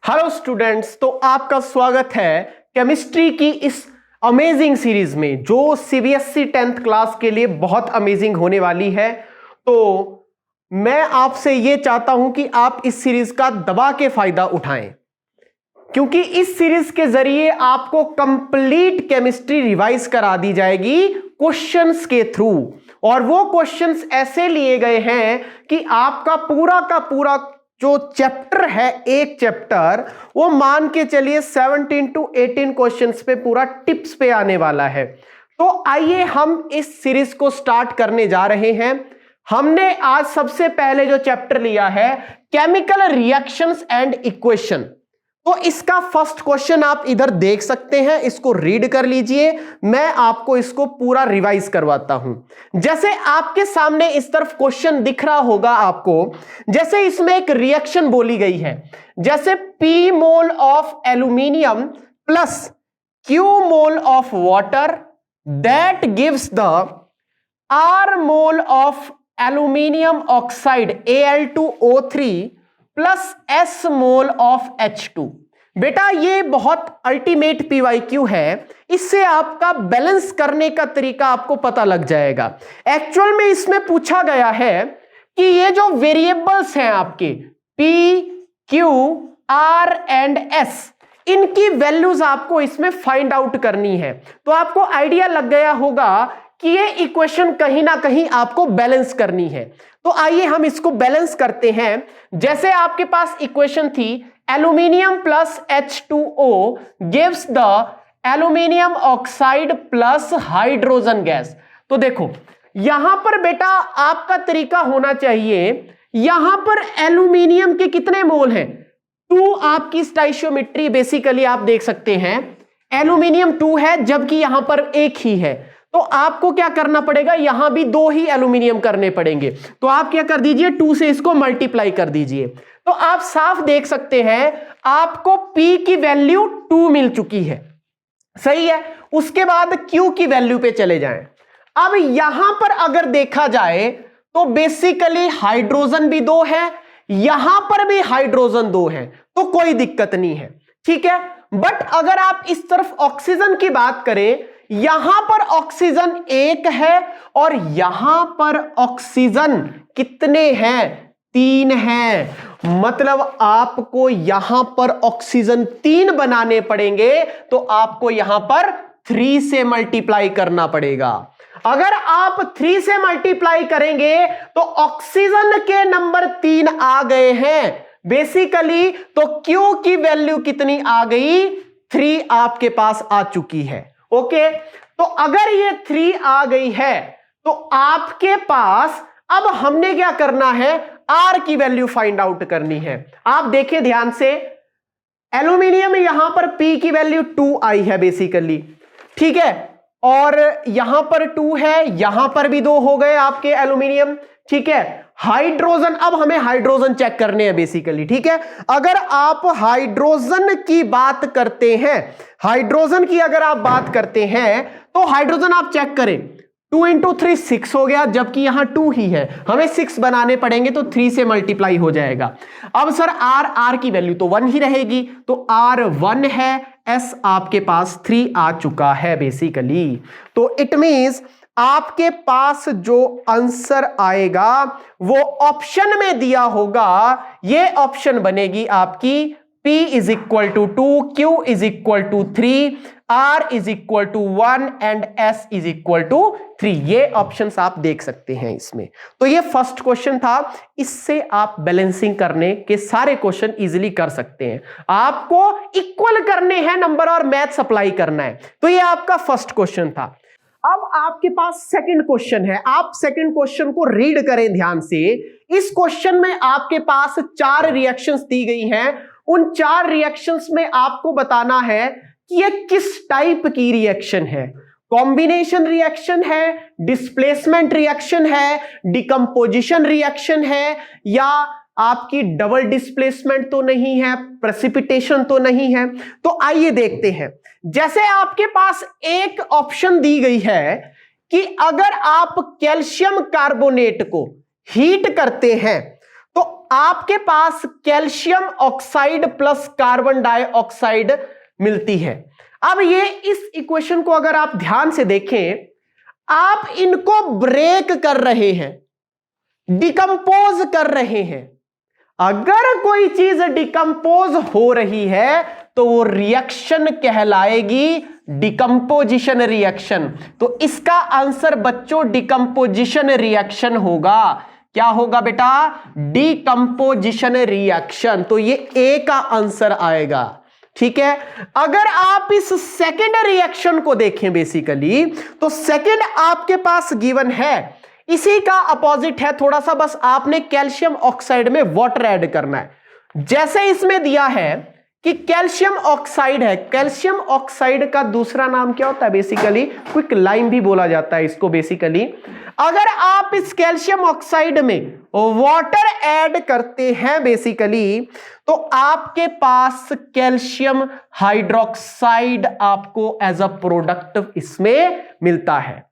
Hello students, तो आपका स्वागत है केमिस्ट्री की इस अमेजिंग सीरीज में जो सीबीएसई 10th क्लास के लिए बहुत अमेजिंग होने वाली है। तो मैं आपसे यह चाहता हूं कि आप इस सीरीज का दबा के फायदा उठाएं, क्योंकि इस सीरीज के जरिए आपको कंप्लीट केमिस्ट्री रिवाइज करा दी जाएगी क्वेश्चंस के थ्रू। और वो क्वेश्चंस ऐसे लिए गए हैं कि आपका पूरा का पूरा जो चैप्टर है, एक चैप्टर, वो मान के चलिए 17 to 18 क्वेश्चंस पे पूरा टिप्स पे आने वाला है। तो आइए हम इस सीरीज को स्टार्ट करने जा रहे हैं। हमने आज सबसे पहले जो चैप्टर लिया है केमिकल रिएक्शंस एंड इक्वेशन। तो इसका फर्स्ट क्वेश्चन आप इधर देख सकते हैं, इसको रीड कर लीजिए। मैं आपको इसको पूरा रिवाइज करवाता हूं। जैसे आपके सामने इस तरफ क्वेश्चन दिख रहा होगा आपको, जैसे इसमें एक रिएक्शन बोली गई है, जैसे P mole of aluminium plus Q mole of water that gives the R mole of aluminium oxide Al2O3 plus S mole of H2। बेटा ये बहुत अल्टीमेट PYQ है, इससे आपका बैलेंस करने का तरीका आपको पता लग जाएगा। एक्चुअल में इसमें पूछा गया है कि ये जो वेरिएबल्स हैं आपके P, Q, R and S, इनकी वैल्यूज आपको इसमें फाइंड आउट करनी है। तो आपको आइडिया लग गया होगा कि ये इक्वेशन कहीं ना कहीं आपको बैलेंस करनी है। तो आइए हम इसको बैलेंस करते हैं। जैसे आपके पास इक्वेशन थी aluminium plus H2O gives the aluminium oxide plus hydrogen gas. तो देखो यहां पर बेटा आपका तरीका होना चाहिए, यहां पर एल्यूमिनियम के कितने मोल हैं? 2 आपकी स्टाइशियोमेट्री बेसिकली आप देख सकते हैं, एल्यूमिनियम 2 है जबकि यहां पर एक ही है। तो आपको क्या करना पड़ेगा, यहां भी 2 ही एल्यूमिनियम करने पड़ेंगे। तो आप क्या कर दीजिए, 2 से इसको मल्टीप्लाई कर दीजिए। तो आप साफ देख सकते हैं आपको P की वैल्यू 2 मिल चुकी है, सही है। उसके बाद Q की वैल्यू पे चले जाएं। अब यहां पर अगर देखा जाए तो बेसिकली हाइड्रोजन भी 2 है, यहां पर भी हाइड्रोजन 2 है, तो कोई दिक्कत नहीं है, ठीक है। बट अगर आप इस तरफ ऑक्सीजन की बात करें, यहां पर ऑक्सीजन 1 है और यहां पर ऑक्सीजन कितने हैं? 3 हैं। मतलब आपको यहां पर ऑक्सीजन 3 बनाने पड़ेंगे, तो आपको यहां पर 3 से मल्टीप्लाई करना पड़ेगा। अगर आप 3 से मल्टीप्लाई करेंगे तो ऑक्सीजन के नंबर 3 आ गए हैं बेसिकली। तो Q की वैल्यू कितनी आ गई? 3 आपके पास आ चुकी है। ओके, तो अगर ये 3 आ गई है तो आपके पास अब हमने क्या करना है, R की वैल्यू फाइंड आउट करनी है। आप देखिए ध्यान से, एल्यूमिनियम यहां पर P की वैल्यू 2 आई है बेसिकली, ठीक है, और यहां पर 2 है, यहां पर भी 2 हो गए आपके एल्यूमिनियम, ठीक है। हाइड्रोजन, अब हमें हाइड्रोजन चेक करने हैं बेसिकली, ठीक है। अगर आप हाइड्रोजन की बात करते हैं, हाइड्रोजन की अगर आप बात करते हैं तो हाइड्रोजन आप चेक करें, 2 × 3 6 हो गया, जबकि यहां 2 ही है, हमें 6 बनाने पड़ेंगे तो 3 से मल्टीप्लाई हो जाएगा। अब सर R की वैल्यू तो 1 ही रहेगी, तो R 1 है, S आपके पास 3 आ चुका है बेसिकली। तो इट मींस आपके पास जो आंसर आएगा वो ऑप्शन में दिया होगा, ये ऑप्शन बनेगी आपकी P = 2, Q = 3, R = 1 and S = 3। ये ऑप्शंस आप देख सकते हैं इसमें। तो ये फर्स्ट क्वेश्चन था, इससे आप बैलेंसिंग करने के सारे क्वेश्चन इजीली कर सकते हैं। आपको इक्वल करने हैं नंबर और मैथ सप्लाई करना है। तो ये आपका फर्स्ट क्वेश्चन था। अब आपके पास सेकंड क्वेश्चन है, आप सेकंड क्वेश्चन को रीड करें ध्यान से। इस क्वेश्चन में आपके पास 4 रिएक्शंस दी गई हैं। उन 4 रिएक्शंस में आपको बताना है कि ये किस टाइप की रिएक्शन है। कॉम्बिनेशन रिएक्शन है, डिस्प्लेसमेंट रिएक्शन है, डिकम्पोजिशन रिएक्शन है, या आपकी डबल डिस्प्लेसमेंट तो नहीं है, प्रेसिपिटेशन तो नहीं है। तो आइए देखते हैं। जैसे आपके पास एक ऑप्शन दी गई है कि अगर आप कैल्शियम कार्बोनेट को हीट करते हैं तो आपके पास calcium oxide plus carbon dioxide मिलती है। अब ये इस इक्वेशन को अगर आप ध्यान से देखें, आप इनको ब्रेक कर रहे हैं, डिकम्पोज कर रहे हैं। अगर कोई चीज डिकम्पोज हो रही है तो वो रिएक्शन कहलाएगी डिकम्पोजिशन रिएक्शन। तो इसका आंसर बच्चों डिकम्पोजिशन रिएक्शन होगा। क्या होगा बेटा? Decomposition reaction. तो ये ए का आंसर आएगा। ठीक है। अगर आप इस सेकेंड रिएक्शन को देखें बेसिकली, तो सेकेंड आपके पास गिवन है, इसी का अपोजिट है थोड़ा सा, बस आपने कैल्शियम ऑक्साइड में वाटर ऐड करना है। जैसे इसमें दिया है कि कैल्शियम ऑक्साइड है, कैल्शियम ऑक्साइड का दूसरा नाम क्या होता है? बेसिकली क्विक लाइम भी बोला जाता है इसको। बेसिकली अगर आप इस कैल्शियम ऑक्साइड में वाटर ऐड करते हैं बेसिकली, तो आपके पास कैल्शियम हाइड्रोक्साइड आपको एज अ प्रोडक्ट इसमें मिलता है।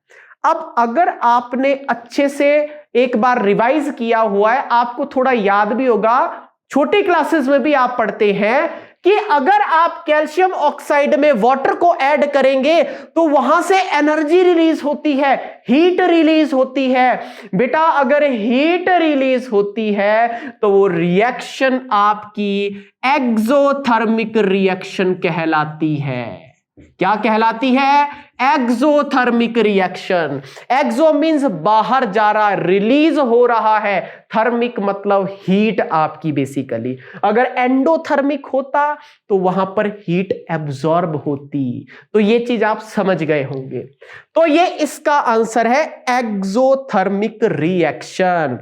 अब अगर आपने अच्छे से एक बार रिवाइज किया हुआ है, आपको थोड़ा याद भी होगा, छोटी क्लासेस में भी आप पढ़ते हैं कि अगर आप कैल्शियम ऑक्साइड में वाटर को ऐड करेंगे तो वहां से एनर्जी रिलीज होती है, हीट रिलीज होती है। बेटा अगर हीट रिलीज होती है तो वो रिएक्शन आपकी एक्सोथर्मिक रिएक्शन कहलाती है। क्या कहलाती है? Exothermic reaction. एक्सो मींस बाहर जा रहा, रिलीज हो रहा है, थर्मिक मतलब हीट आपकी बेसिकली। अगर एंडोथर्मिक होता तो वहां पर हीट एब्जॉर्ब होती। तो ये चीज आप समझ गए होंगे। तो ये इसका आंसर है एक्सोथर्मिक रिएक्शन।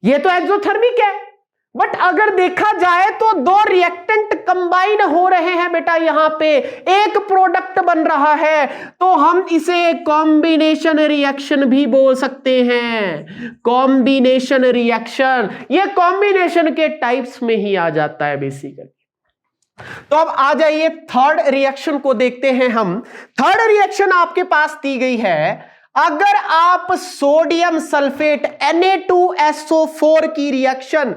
ये तो एक्सोथर्मिक है, बट अगर देखा जाए तो दो रिएक्टेंट कंबाइन हो रहे हैं बेटा, यहां पे एक प्रोडक्ट बन रहा है, तो हम इसे कॉम्बिनेशन रिएक्शन भी बोल सकते हैं। कॉम्बिनेशन रिएक्शन, ये कॉम्बिनेशन के टाइप्स में ही आ जाता है बेसिकली। तो अब आ जाइए थर्ड रिएक्शन को देखते हैं हम। थर्ड रिएक्शन आपके पास दी गई है, अगर आप सोडियम सल्फेट Na2SO4 की रिएक्शन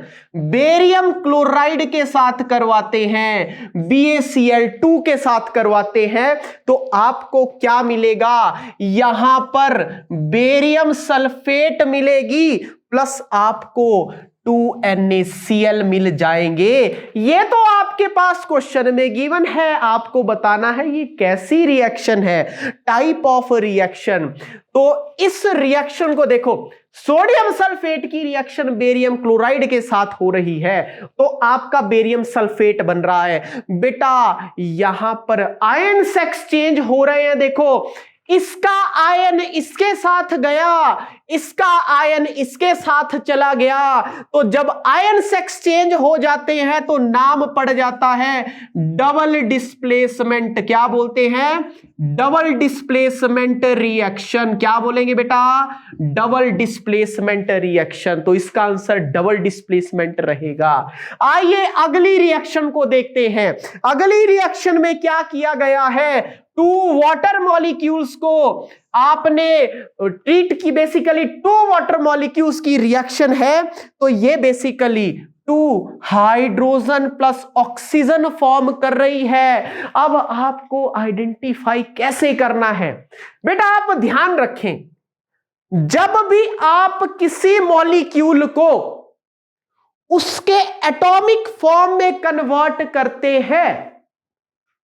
बेरियम क्लोराइड के साथ करवाते हैं, BaCl2 के साथ करवाते हैं, तो आपको क्या मिलेगा? यहां पर बेरियम सल्फेट मिलेगी प्लस आपको 2NaCl मिल जाएंगे। ये तो आपके पास क्वेश्चन में गिवन है, आपको बताना है ये कैसी रिएक्शन है, टाइप ऑफ रिएक्शन। तो इस रिएक्शन को देखो, सोडियम सल्फेट की रिएक्शन बेरियम क्लोराइड के साथ हो रही है, तो आपका बेरियम सल्फेट बन रहा है। बेटा यहां पर आयन्स एक्सचेंज हो रहे हैं। देखो, इसका आयन इसके साथ गया, इसका आयन इसके साथ चला गया, तो जब आयन्स एक्सचेंज हो जाते हैं तो नाम पड़ जाता है डबल डिस्प्लेसमेंट। क्या बोलते हैं? Double displacement reaction. क्या बोलेंगे बेटा? Double displacement reaction. तो इसका आंसर डबल डिस्प्लेसमेंट रहेगा। आइए अगली रिएक्शन को देखते हैं। अगली रिएक्शन में क्या किया गया है? 2 वाटर मॉलिक्यूल्स को आपने ट्रीट की, बेसिकली 2 वाटर मॉलिक्यूल्स की रिएक्शन है, तो ये basically 2 hydrogen plus oxygen form कर रही है। अब आपको आइडेंटिफाई कैसे करना है? बेटा आप ध्यान रखें, जब भी आप किसी मॉलिक्यूल को उसके एटॉमिक फॉर्म में कन्वर्ट करते हैं,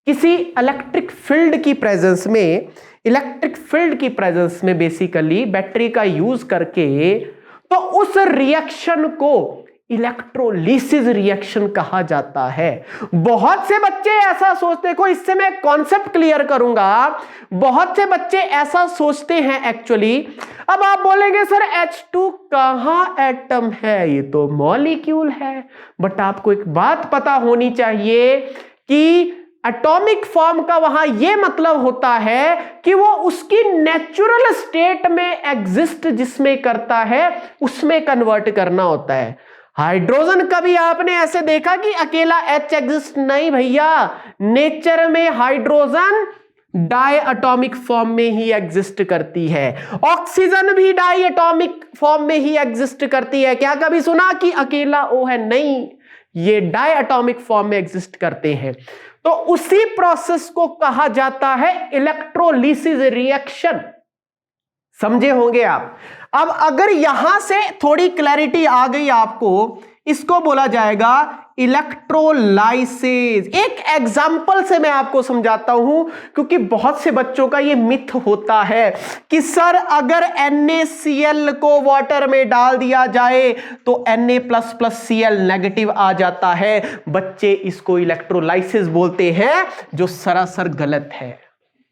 किसी इलेक्ट्रिक फील्ड की प्रेजेंस में, इलेक्ट्रिक फील्ड की प्रेजेंस में बेसिकली बैटरी का यूज करके, तो उस रिएक्शन को इलेक्ट्रोलिसिस रिएक्शन कहा जाता है। बहुत से बच्चे ऐसा सोचते हैं, इससे मैं कॉन्सेप्ट क्लियर करूंगा। बहुत से बच्चे ऐसा सोचते हैं एक्चुअली। अब आप बोलेंगे सर H2 कहां एटम है, ये तो मॉलिक्यूल है। बट आपको एक बात पता होनी चाहिए कि एटॉमिक फॉर्म का वहां यह मतलब होता है कि वो उसकी नेचुरल स्टेट में एग्जिस्ट जिसमें करता है उसमें कन्वर्ट करना होता है। हाइड्रोजन कभी आपने ऐसे देखा कि अकेला H एग्जिस्ट? नहीं भैया, नेचर में हाइड्रोजन डाई एटॉमिक फॉर्म में ही एग्जिस्ट करती है। ऑक्सीजन भी डाई एटॉमिक फॉर्म में ही एग्जिस्ट करती है। क्या कभी सुना कि अकेला O है? नहीं, ये डाई एटॉमिक फॉर्म में एग्जिस्ट करते हैं। तो उसी प्रोसेस को कहा जाता है इलेक्ट्रोलिसिस रिएक्शन। समझे होंगे आप। अब अगर यहां से थोड़ी क्लैरिटी आ गई आपको, इसको बोला जाएगा इलेक्ट्रोलाइसिस। एक एग्जाम्पल से मैं आपको समझाता हूं, क्योंकि बहुत से बच्चों का ये मिथ होता है कि सर अगर NaCl को वाटर में डाल दिया जाए तो Na++Cl नेगेटिव आ जाता है। बच्चे इसको इलेक्ट्रोलाइसिस बोलते हैं, जो सरासर गलत है।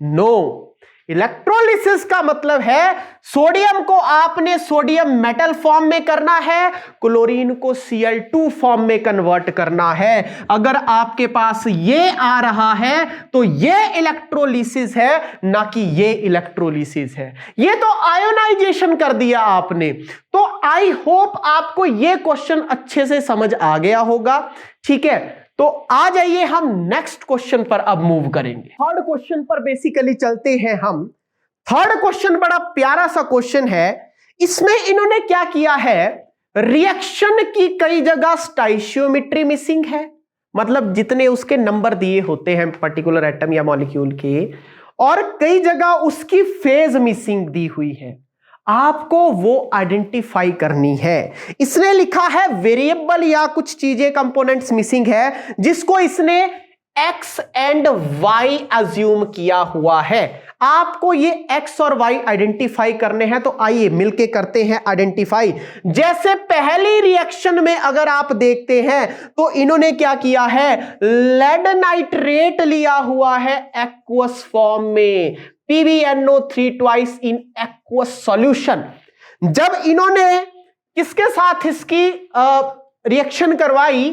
नो, इलेक्ट्रोलिसिस का मतलब है सोडियम को आपने सोडियम मेटल फॉर्म में करना है, क्लोरीन को Cl2 फॉर्म में कन्वर्ट करना है। अगर आपके पास ये आ रहा है तो ये इलेक्ट्रोलिसिस है, ना कि ये इलेक्ट्रोलिसिस है। ये तो आयोनाइजेशन कर दिया आपने। तो आई होप आपको ये क्वेश्चन अच्छे से समझ आ गया होगा। ठीक है, तो आ जाइए हम नेक्स्ट क्वेश्चन पर अब मूव करेंगे। थर्ड क्वेश्चन पर बेसिकली चलते हैं हम। थर्ड क्वेश्चन बड़ा प्यारा सा क्वेश्चन है। इसमें इन्होंने क्या किया है, रिएक्शन की कई जगह स्टाइशियोमेट्री मिसिंग है, मतलब जितने उसके नंबर दिए होते हैं पर्टिकुलर एटम या मॉलिक्यूल के, और कई जगह उसकी फेज मिसिंग दी हुई है। आपको वो आइडेंटिफाई करनी है। इसने लिखा है वेरिएबल या कुछ चीजें कंपोनेंट्स मिसिंग है, जिसको इसने x एंड y अज्यूम किया हुआ है। आपको ये x और y आइडेंटिफाई करने हैं, तो आइए मिलके करते हैं आइडेंटिफाई। जैसे पहली रिएक्शन में अगर आप देखते हैं तो इन्होंने क्या किया है, लेड नाइट्रेट लिया हुआ है एक्वस फॉर्म में, PbNO3 twice in aqueous solution. जब इन्होंने किसके साथ इसकी रिएक्शन करवाई,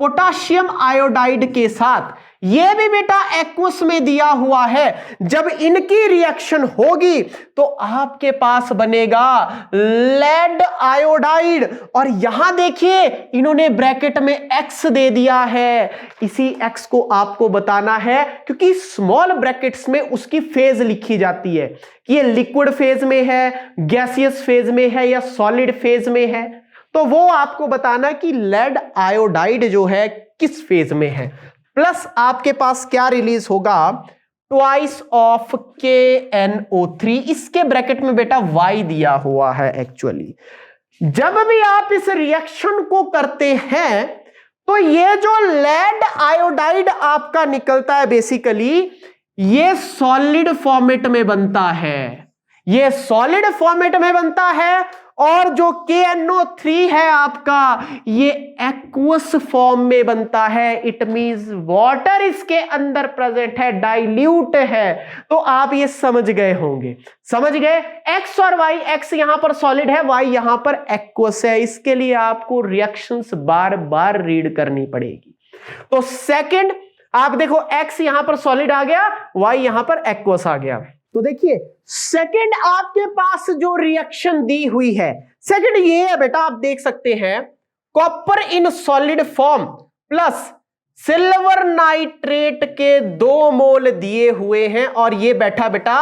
पोटाशियम आयोडाइड के साथ, यह भी बेटा एक्वस में दिया हुआ है। जब इनकी रिएक्शन होगी तो आपके पास बनेगा लेड आयोडाइड, और यहां देखिए इन्होंने ब्रैकेट में x दे दिया है। इसी x को आपको बताना है, क्योंकि स्मॉल ब्रैकेट्स में उसकी फेज लिखी जाती है कि ये लिक्विड फेज में है, गैसियस फेज में है या सॉलिड फेज में है। तो वो आपको बताना कि लेड आयोडाइड जो है किस फेज में है। प्लस आपके पास क्या रिलीज होगा, ट्वाइस ऑफ KNO3, इसके ब्रैकेट में बेटा Y दिया हुआ है एक्चुअली। जब भी आप इस रिएक्शन को करते हैं तो ये जो लेड आयोडाइड आपका निकलता है, बेसिकली ये सॉलिड फॉर्मेट में बनता है। ये सॉलिड फॉर्मेट में बनता है, और जो KNO3 है आपका, ये एक्वस फॉर्म में बनता है। इट मींस वाटर इसके अंदर प्रेजेंट है, डाइल्यूट है। तो आप ये समझ गए होंगे, समझ गए। एक्स और वाई, एक्स यहां पर सॉलिड है, वाई यहां पर एक्वस है। इसके लिए आपको रिएक्शंस बार बार रीड करनी पड़ेगी। तो सेकंड आप देखो, एक्स यहां पर सॉलिड आ गया, वाई यहां पर एक्वस आ गया। तो देखिए सेकंड आपके पास जो रिएक्शन दी हुई है, सेकंड ये है बेटा, आप देख सकते हैं copper in solid form plus silver nitrate के 2 मोल दिए हुए हैं, और ये बैठा बेटा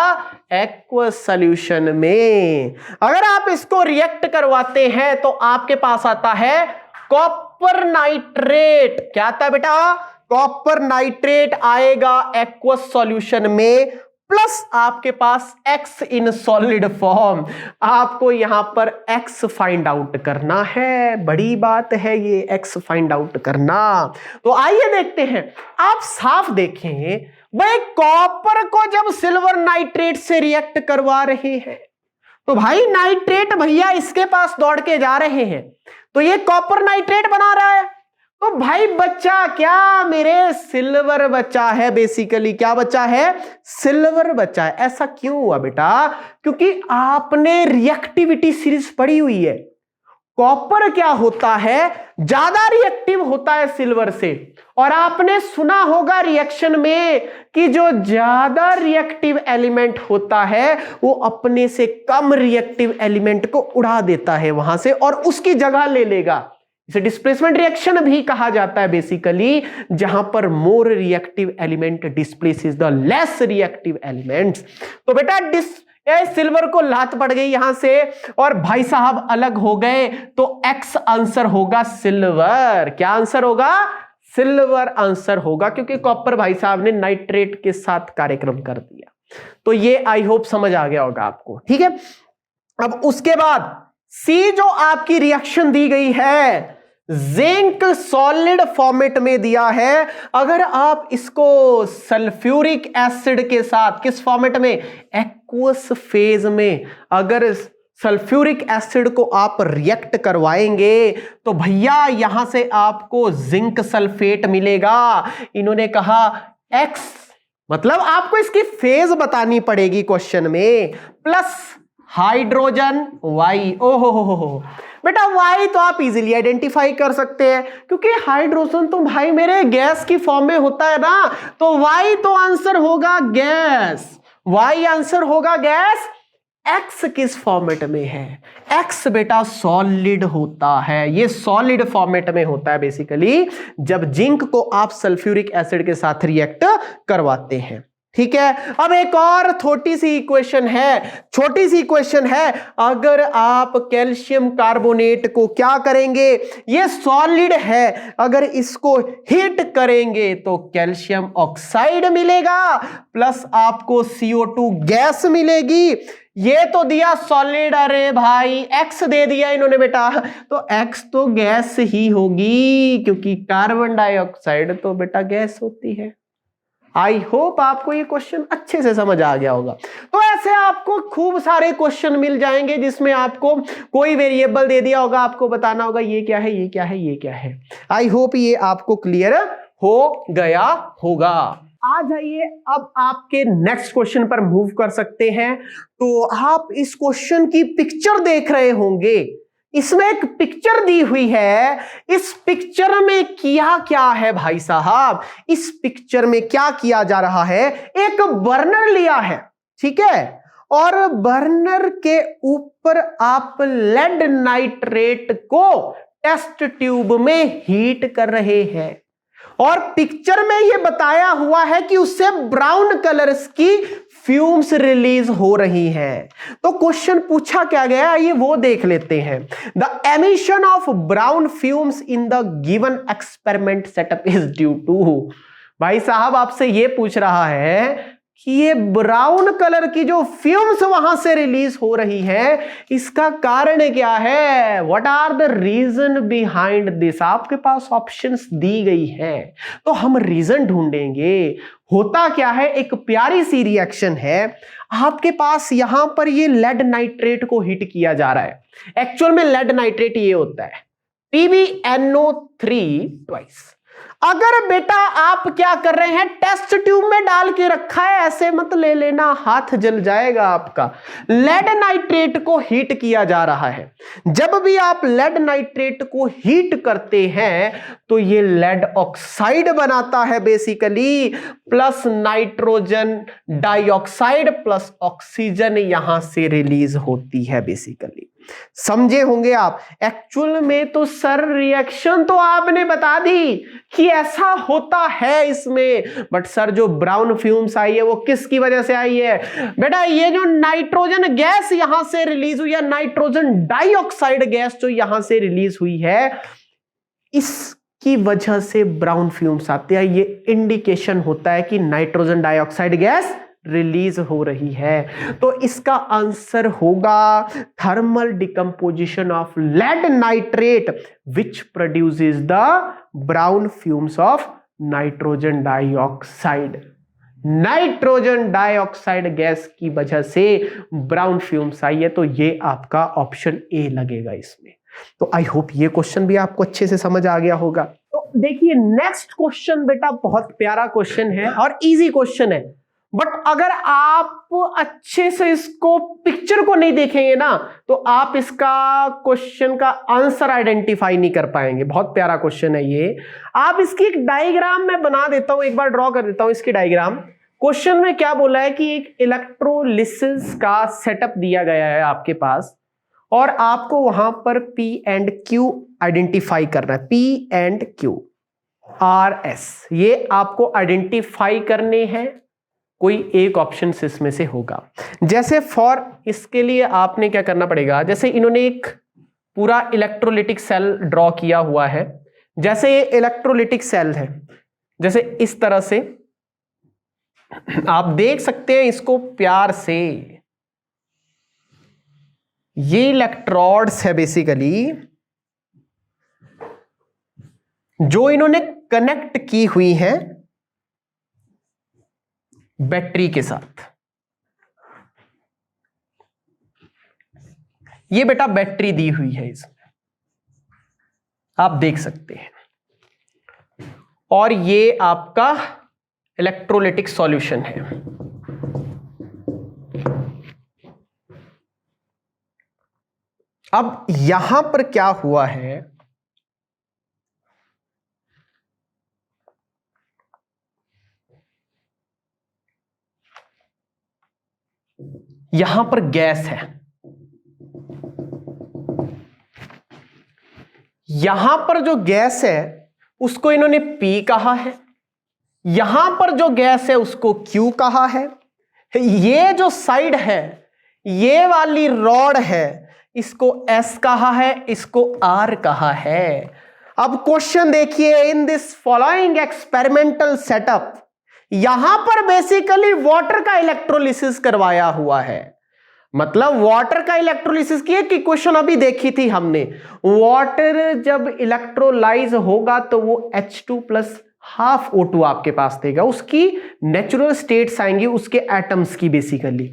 एक्वस सॉल्यूशन में। अगर आप इसको रिएक्ट करवाते हैं तो आपके पास आता है कॉपर नाइट्रेट। क्या आता है बेटा, कॉपर नाइट्रेट आएगा एक्वस सॉल्यूशन में, प्लस आपके पास x इन सॉलिड फॉर्म। आपको यहां पर x फाइंड आउट करना है, बड़ी बात है ये x फाइंड आउट करना। तो आइए देखते हैं। आप साफ देखें भाई, कॉपर को जब सिल्वर नाइट्रेट से रिएक्ट करवा रहे हैं तो भाई नाइट्रेट भैया इसके पास दौड़ के जा रहे हैं, तो ये कॉपर नाइट्रेट बना रहा है। तो भाई बच्चा क्या, मेरे सिल्वर बच्चा है, बेसिकली क्या बच्चा है, सिल्वर बच्चा है। ऐसा क्यों हुआ बेटा, क्योंकि आपने रिएक्टिविटी सीरीज पढ़ी हुई है। कॉपर क्या होता है, ज्यादा रिएक्टिव होता है सिल्वर से, और आपने सुना होगा रिएक्शन में कि जो ज्यादा रिएक्टिव एलिमेंट होता है वो अपने से कम रिएक्टिव एलिमेंट को उड़ा देता है वहां से और उसकी जगह ले लेगा। इसे डिस्प्लेसमेंट रिएक्शन भी कहा जाता है बेसिकली, जहां पर more reactive element displaces the less reactive elements. तो बेटा सिल्वर को लात पड़ गई यहां से और भाई साहब अलग हो गए, तो एक्स आंसर होगा सिल्वर। क्या आंसर होगा? सिल्वर आंसर होगा, क्योंकि कॉपर भाई साहब ने नाइट्रेट के साथ कार्यक्रम कर दिया। तो ये आई होप समझ आ गया होगा आपको, ठीक है। अब उसके बाद सी जो आपकी रिएक्शन दी गई है, जिंक सॉलिड फॉर्मेट में दिया है। अगर आप इसको सल्फ्यूरिक एसिड के साथ किस फॉर्मेट में, एक्वस फेज में, अगर सल्फ्यूरिक एसिड को आप रिएक्ट करवाएंगे तो भैया यहां से आपको जिंक सल्फेट मिलेगा। इन्होंने कहा एक्स, मतलब आपको इसकी फेज बतानी पड़ेगी क्वेश्चन में, प्लस हाइड्रोजन वाई। ओहो बेटा वाई तो आप इजीली आइडेंटिफाई कर सकते हैं, क्योंकि हाइड्रोजन तो भाई मेरे गैस की फॉर्म में होता है ना, तो वाई तो आंसर होगा गैस, वाई आंसर होगा गैस। एक्स किस फॉर्मेट में है? एक्स बेटा सॉलिड होता है, ये सॉलिड फॉर्मेट में होता है बेसिकली जब जिंक को आप सल्फ्यूरिक एसिड के साथ रिएक्ट करवाते हैं, ठीक है। अब एक और छोटी सी इक्वेशन है, अगर आप कैल्शियम कार्बोनेट को क्या करेंगे, ये सॉलिड है, अगर इसको हीट करेंगे तो कैल्शियम ऑक्साइड मिलेगा, प्लस आपको CO2 गैस मिलेगी। ये तो दिया सॉलिड, अरे भाई एक्स दे दिया इन्होंने बेटा, तो एक्स तो गैस ही होगी, क्योंकि कार्बन डाइऑक्साइड तो बेटा गैस होती है। आई होप आपको ये क्वेश्चन अच्छे से समझ आ गया होगा। तो ऐसे आपको खूब सारे क्वेश्चन मिल जाएंगे जिसमें आपको कोई वेरिएबल दे दिया होगा, आपको बताना होगा ये क्या है, ये क्या है, ये क्या है। आई होप ये आपको क्लियर हो गया होगा। आ जाइए अब आपके नेक्स्ट क्वेश्चन पर मूव कर सकते हैं। तो आप इस क्वेश्चन की पिक्चर देख रहे होंगे, इसमें एक पिक्चर दी हुई है। इस पिक्चर में किया क्या है भाई साहब, इस पिक्चर में क्या किया जा रहा है, एक बर्नर लिया है, ठीक है, और बर्नर के ऊपर आप लेड नाइट्रेट को टेस्ट ट्यूब में हीट कर रहे हैं, और पिक्चर में यह बताया हुआ है कि उससे ब्राउन कलर्स की फ्यूम्स रिलीज हो रही हैं। तो क्वेश्चन पूछा क्या गया ये वो देख लेते हैं। The emission of brown fumes in the given experiment setup is due to, भाई साहब आपसे यह पूछ रहा है कि ये ब्राउन कलर की जो फ्यूम्स वहां से रिलीज हो रही है, इसका कारण क्या है, what are the reason behind this. आपके पास ऑप्शंस दी गई है, तो हम रीजन ढूंढेंगे। होता क्या है, एक प्यारी सी रिएक्शन है, आपके पास यहां पर ये लेड नाइट्रेट को हीट किया जा रहा है। एक्चुअल में लेड नाइट्रेट ये होता है PbNO3 ट्वाइस। अगर बेटा आप क्या कर रहे हैं, टेस्ट ट्यूब में डाल के रखा है, ऐसे मत ले लेना, हाथ जल जाएगा आपका। लेड नाइट्रेट को हीट किया जा रहा है। जब भी आप लेड नाइट्रेट को हीट करते हैं तो ये लेड ऑक्साइड बनाता है basically, plus nitrogen dioxide plus oxygen यहां से रिलीज होती है बेसिकली। समझे होंगे आप। एक्चुअल में तो सर रिएक्शन तो आपने बता दी कि ऐसा होता है इसमें, बट सर जो ब्राउन फ्यूम्स आई है वो किसकी वजह से आई है बेटा, ये जो नाइट्रोजन गैस यहां से रिलीज हुई है, नाइट्रोजन डाइऑक्साइड गैस जो यहां से रिलीज हुई है, इसकी वजह से ब्राउन फ्यूम्स आते हैं। ये इंडिकेशन होता है कि नाइट्रोजन डाइऑक्साइड गैस रिलीज हो रही है। तो इसका आंसर होगा thermal decomposition of lead nitrate which produces the brown fumes of nitrogen dioxide. Nitrogen dioxide gas की वजह से ब्राउन फ्यूम्स आई है, तो ये आपका ऑप्शन ए लगेगा इसमें। तो आई होप ये क्वेश्चन भी आपको अच्छे से समझ आ गया होगा। तो देखिए नेक्स्ट क्वेश्चन बेटा बहुत प्यारा क्वेश्चन है और इजी क्वेश्चन है, बट अगर आप अच्छे से इसको पिक्चर को नहीं देखेंगे ना तो आप इसका क्वेश्चन का आंसर आइडेंटिफाई नहीं कर पाएंगे। बहुत प्यारा क्वेश्चन है ये। आप इसकी एक डायग्राम मैं बना देता हूं, एक बार ड्रॉ कर देता हूं इसकी डायग्राम। क्वेश्चन में क्या बोला है कि एक इलेक्ट्रोलिसिस का सेटअप दिया गया है आपके पास, और आपको वहां पर P एंड Q आइडेंटिफाई करना है। P एंड Q, RS, ये आपको आइडेंटिफाई करने हैं। कोई एक ऑप्शन इसमें से होगा। जैसे फॉर, इसके लिए आपने क्या करना पड़ेगा, जैसे इन्होंने एक पूरा इलेक्ट्रोलिटिक सेल ड्रॉ किया हुआ है। जैसे ये इलेक्ट्रोलिटिक सेल है, जैसे इस तरह से आप देख सकते हैं इसको प्यार से, ये इलेक्ट्रोड्स है बेसिकली जो इन्होंने कनेक्ट की हुई हैं बैटरी के साथ। ये बेटा बैटरी दी हुई है इसमें, आप देख सकते हैं, और ये आपका इलेक्ट्रोलिटिक सॉल्यूशन है। अब यहां पर क्या हुआ है, यहां पर गैस है, यहां पर जो गैस है उसको इन्होंने P कहा है, यहां पर जो गैस है उसको Q कहा है। ये जो साइड है, ये वाली रॉड है, इसको S कहा है, इसको R कहा है। अब क्वेश्चन देखिए, in this following experimental setup, यहां पर बेसिकली वाटर का इलेक्ट्रोलिसिस करवाया हुआ है। मतलब वाटर का इलेक्ट्रोलिसिस की एक इक्वेशन अभी देखी थी हमने, वाटर जब इलेक्ट्रोलाइज होगा तो वो H2 प्लस हाफ O2 आपके पास देगा, उसकी नेचुरल स्टेट्स आएंगी उसके एटम्स की बेसिकली।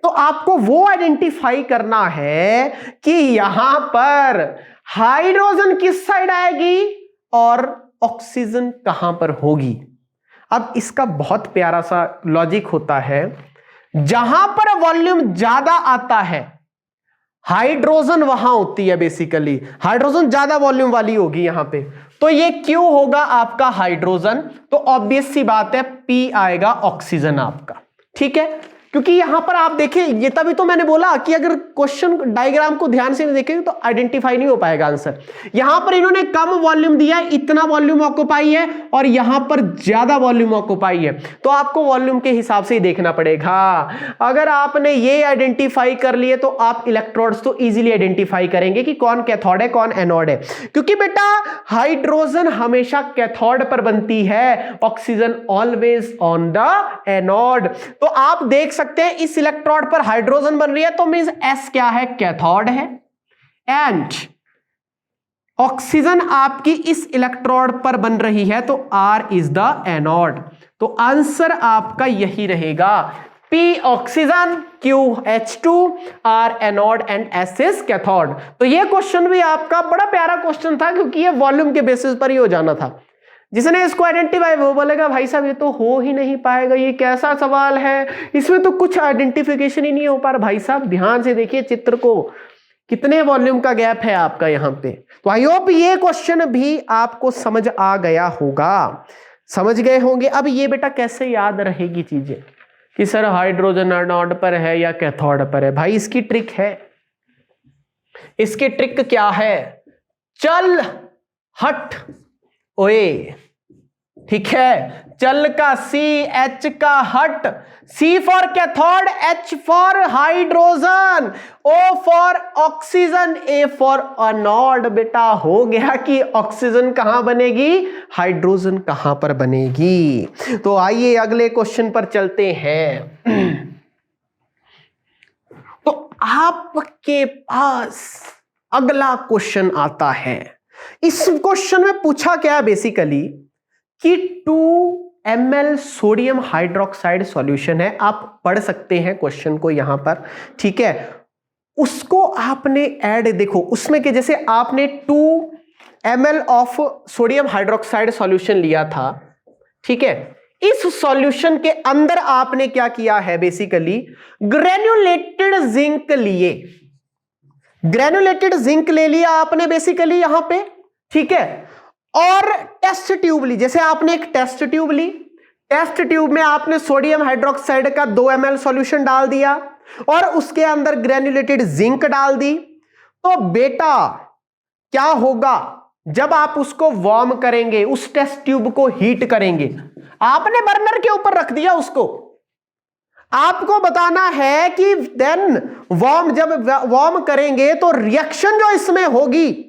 तो आपको वो आइडेंटिफाई करना है कि यहां पर हाइड्रोजन किस साइड आएगी और ऑक्सीजन कहां पर होगी। अब इसका बहुत प्यारा सा लॉजिक होता है, जहां पर वॉल्यूम ज्यादा आता है हाइड्रोजन वहां होती है, बेसिकली हाइड्रोजन ज्यादा वॉल्यूम वाली होगी यहां पे, तो ये Q होगा आपका हाइड्रोजन, तो ऑब्वियस सी बात है P आएगा ऑक्सीजन आपका, ठीक है। क्योंकि यहां पर आप देखें, ये तभी तो मैंने बोला कि अगर क्वेश्चन डायग्राम को ध्यान से नहीं देखेंगे तो आइडेंटिफाई नहीं हो पाएगा आंसर। यहां पर इन्होंने कम वॉल्यूम दिया है, इतना वॉल्यूम ऑक्युपाई है, और यहां पर ज्यादा वॉल्यूम ऑक्युपाई है, तो आपको वॉल्यूम के हिसाब से ही देखना पड़ेगा। अगर आपने ये आइडेंटिफाई कर लिए तो आप इलेक्ट्रोड्स तो इजीली आइडेंटिफाई करेंगे कि कौन कैथोड है कौन एनोड है, क्योंकि बेटा हाइड्रोजन हमेशा कैथोड पर बनती है, oxygen always on the anode. तो आप देख सकते हैं इस इलेक्ट्रोड पर हाइड्रोजन बन रही है, तो मींस S क्या है, कैथोड है, एंड ऑक्सीजन आपकी इस इलेक्ट्रोड पर बन रही है, तो R इज द एनोड। तो आंसर आपका यही रहेगा, P oxygen, Q H2, R anode and S is cathode. तो ये क्वेश्चन भी आपका बड़ा प्यारा क्वेश्चन था, क्योंकि ये वॉल्यूम के बेसिस पर ही हो जाना था। जिसने इसको आइडेंटिफाई, वो बोलेगा भाई साहब ये तो हो ही नहीं पाएगा, ये कैसा सवाल है, इसमें तो कुछ आइडेंटिफिकेशन ही नहीं हो पा रहा। भाई साहब ध्यान से देखिए चित्र को, कितने वॉल्यूम का गैप है आपका यहां पे। तो आई होप ये क्वेश्चन भी आपको समझ आ गया होगा, समझ गए होंगे। अब ये बेटा कैसे याद रहेगी चीजें कि सर हाइड्रोजन एनोड पर है या कैथोड पर है। भाई इसकी ट्रिक है, इसकी ट्रिक क्या है, चल हट ओए, ठीक है, चल का C, H का हट, C for cathode, H for hydrogen, O for oxygen, A for anode. बेटा हो गया कि ऑक्सीजन कहां बनेगी, हाइड्रोजन कहां पर बनेगी। तो आइए अगले क्वेश्चन पर चलते हैं। तो आपके पास अगला क्वेश्चन आता है। इस क्वेश्चन में पूछा क्या बेसिकली कि 2 ml सोडियम हाइड्रोक्साइड सॉल्यूशन है, आप पढ़ सकते हैं क्वेश्चन को यहां पर, ठीक है। उसको आपने ऐड, देखो उसमें कि जैसे आपने 2 ml of sodium hydroxide solution लिया था, ठीक है। इस सॉल्यूशन के अंदर आपने क्या किया है, बेसिकली ग्रेन्युलेटेड जिंक लिए, ग्रेन्युलेटेड जिंक ले लिया आपने बेसिकली यहां पे, ठीक है। और टेस्ट ट्यूब ली, जैसे आपने एक टेस्ट ट्यूब ली, टेस्ट ट्यूब में आपने सोडियम हाइड्रोक्साइड का 2 ml सॉल्यूशन डाल दिया और उसके अंदर ग्रेन्युलेटेड जिंक डाल दी। तो बेटा क्या होगा जब आप उसको वार्म करेंगे, उस टेस्ट ट्यूब को हीट करेंगे, आपने बर्नर के ऊपर रख दिया उसको, आपको बताना है कि देन जब वार्म करेंगे तो रिएक्शन जो इसमें होगी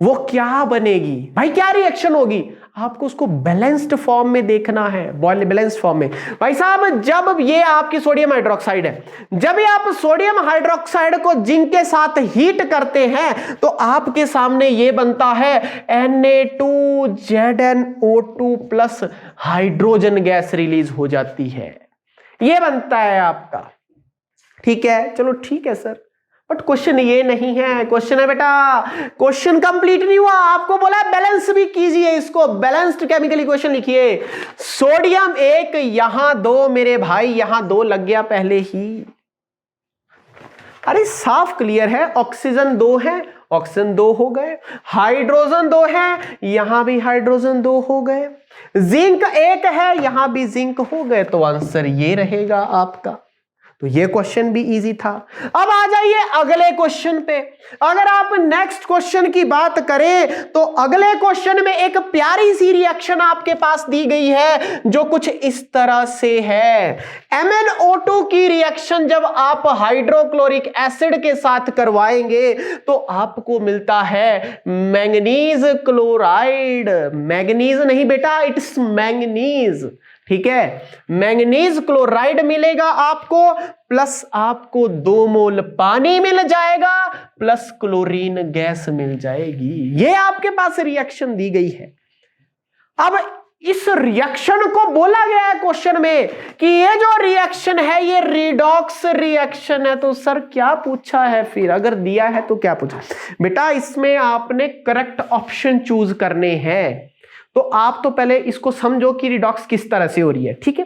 वो क्या बनेगी। भाई क्या रिएक्शन होगी, आपको उसको बैलेंस्ड फॉर्म में देखना है, बैलेंस्ड फॉर्म में। भाई साहब जब ये आपकी सोडियम हाइड्रोक्साइड है, जब ये आप सोडियम हाइड्रोक्साइड को जिंक के साथ हीट करते हैं तो आपके सामने ये बनता है Na2ZnO2 plus hydrogen gas release हो जाती है, ये बनता है आपका। ठीक है, चलो ठीक है सर, बट क्वेश्चन ये नहीं है। क्वेश्चन है बेटा, क्वेश्चन कंप्लीट नहीं हुआ, आपको बोला है बैलेंस भी कीजिए, इसको बैलेंस्ड केमिकल इक्वेशन लिखिए। सोडियम 1 यहां 2 मेरे भाई, यहां 2 लग गया पहले ही। अरे साफ क्लियर है, ऑक्सीजन 2 है, ऑक्सीजन 2 हो गए, हाइड्रोजन 2 है, यहां भी हाइड्रोजन 2 हो गए, जिंक 1 है, यहां भी जिंक हो गए, तो आंसर ये रहेगा आपका। तो ये क्वेश्चन भी इजी था। अब आ जाइए अगले क्वेश्चन पे। अगर आप नेक्स्ट क्वेश्चन की बात करें तो अगले क्वेश्चन में एक प्यारी सी रिएक्शन आपके पास दी गई है जो कुछ इस तरह से है। MnO2 की रिएक्शन जब आप हाइड्रोक्लोरिक एसिड के साथ करवाएंगे तो आपको मिलता है मैंगनीज क्लोराइड। मैंगनीज नहीं बेटा, इट्स मैंगनीज। ठीक है, मैंगनीज क्लोराइड मिलेगा आपको, प्लस आपको 2 मोल पानी मिल जाएगा, प्लस क्लोरीन गैस मिल जाएगी। ये आपके पास रिएक्शन दी गई है। अब इस रिएक्शन को बोला गया है क्वेश्चन में कि ये जो रिएक्शन है ये रिडॉक्स रिएक्शन है। तो सर क्या पूछा है फिर, अगर दिया है तो क्या पूछा बेटा, इसमें आपने करेक्ट ऑप्शन चूज करने हैं। तो आप तो पहले इसको समझो कि रिडॉक्स किस तरह से हो रही है। ठीक है,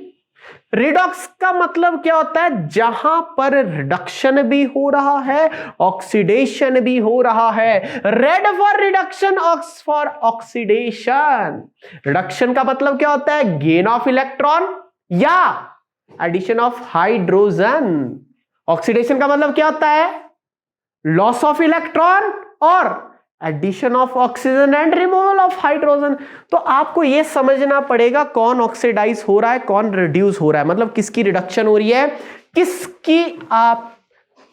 रिडॉक्स का मतलब क्या होता है, जहां पर रिडक्शन भी हो रहा है, ऑक्सीडेशन भी हो रहा है। Red for reduction, ox for oxidation. Reduction का मतलब क्या होता है, गेन ऑफ इलेक्ट्रॉन या एडिशन ऑफ हाइड्रोजन। ऑक्सीडेशन का मतलब क्या होता है, लॉस ऑफ इलेक्ट्रॉन और addition of oxygen and removal of hydrogen. तो आपको यह समझना पड़ेगा कौन ऑक्सीडाइज हो रहा है, कौन रिड्यूस हो रहा है, मतलब किसकी रिडक्शन हो रही है, किसकी आप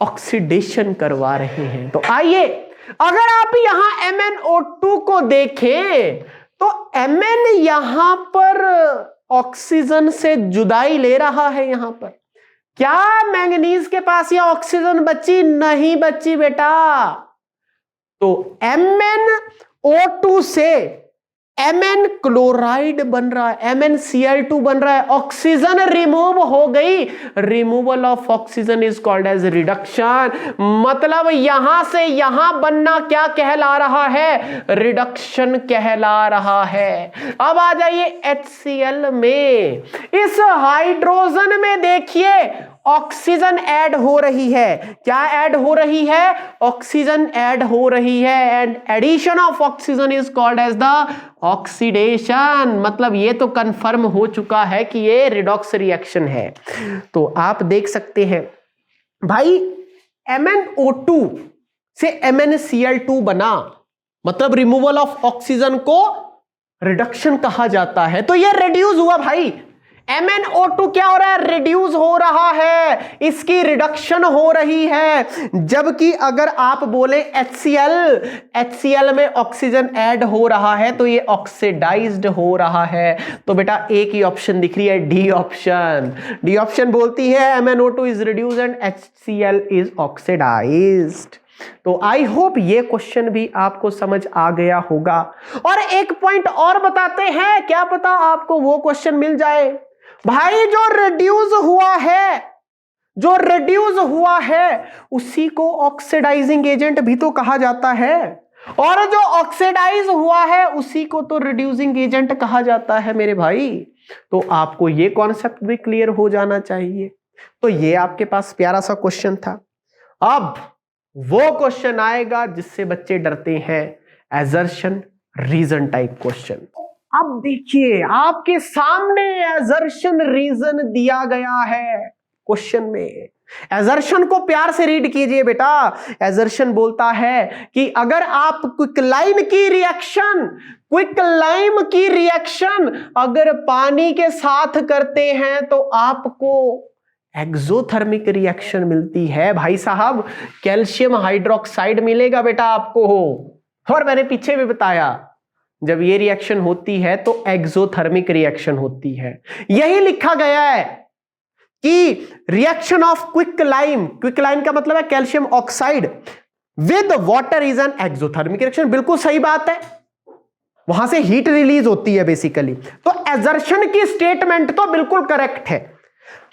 ऑक्सीडेशन करवा रहे हैं। तो आइए, अगर आप यहां MnO2 को देखें तो Mn यहां पर ऑक्सीजन से जुदाई ले रहा है। यहां पर क्या मैंगनीज के पास यह ऑक्सीजन बची, नहीं बची बेटा। तो MnO2 से Mn क्लोराइड बन रहा है, MnCl2 बन रहा है, ऑक्सीजन रिमूव हो गई। Removal of oxygen is called as reduction. मतलब यहां से यहां बनना क्या कहला रहा है, रिडक्शन कहला रहा है। अब आ जाइए HCl में, इस हाइड्रोजन में देखिए ऑक्सीजन ऐड हो रही है। क्या ऐड हो रही है, ऑक्सीजन ऐड हो रही है, and addition of oxygen is called as the oxidation. मतलब ये तो कंफर्म हो चुका है कि ये रिडॉक्स रिएक्शन है। तो आप देख सकते हैं भाई MnO2 से MnCl2 बना, मतलब रिमूवल ऑफ ऑक्सीजन को रिडक्शन कहा जाता है। तो ये रिड्यूस हुआ भाई, MnO2 क्या हो रहा है, रिड्यूस हो रहा है, इसकी रिडक्शन हो रही है। जबकि अगर आप बोले HCl में ऑक्सीजन ऐड हो रहा है तो ये ऑक्सीडाइज्ड हो रहा है। तो बेटा एक ही ऑप्शन दिख रही है, डी ऑप्शन। डी ऑप्शन बोलती है MnO2 is reduce and HCl is oxidized. तो आई होप ये क्वेश्चन भी आपको समझ आ गया होगा। और एक पॉइंट और बताते हैं, क्या पता आपको वो क्वेश्चन मिल जाए। भाई जो रिड्यूस हुआ है उसी को ऑक्सीडाइजिंग एजेंट भी तो कहा जाता है, और जो ऑक्सीडाइज हुआ है उसी को तो रिड्यूसिंग एजेंट कहा जाता है मेरे भाई। तो आपको ये कॉन्सेप्ट भी क्लियर हो जाना चाहिए। तो ये आपके पास प्यारा सा क्वेश्चन था। अब वो क्वेश्चन आएगा जिससे बच्चे डरते हैं, एजर्शन रीजन टाइप क्वेश्चन। अब देखिए आपके सामने एजर्शन रीजन दिया गया है क्वेश्चन में। एजर्शन को प्यार से रीड कीजिए बेटा। एजर्शन बोलता है कि अगर आप क्विकलाइन की रिएक्शन अगर पानी के साथ करते हैं तो आपको एक्सोथर्मिक रिएक्शन मिलती है। भाई साहब, कैल्शियम हाइड्रोक्साइड मिलेगा बेटा आपको। और मैंने पीछे भी बताया, जब ये रिएक्शन होती है तो एक्सोथर्मिक रिएक्शन होती है। यही लिखा गया है कि रिएक्शन ऑफ क्विकलाइन का मतलब है calcium oxide with water is an exothermic reaction. बिल्कुल सही बात है, वहां से हीट रिलीज होती है बेसिकली। तो एजर्शन की स्टेटमेंट तो बिल्कुल करेक्ट है।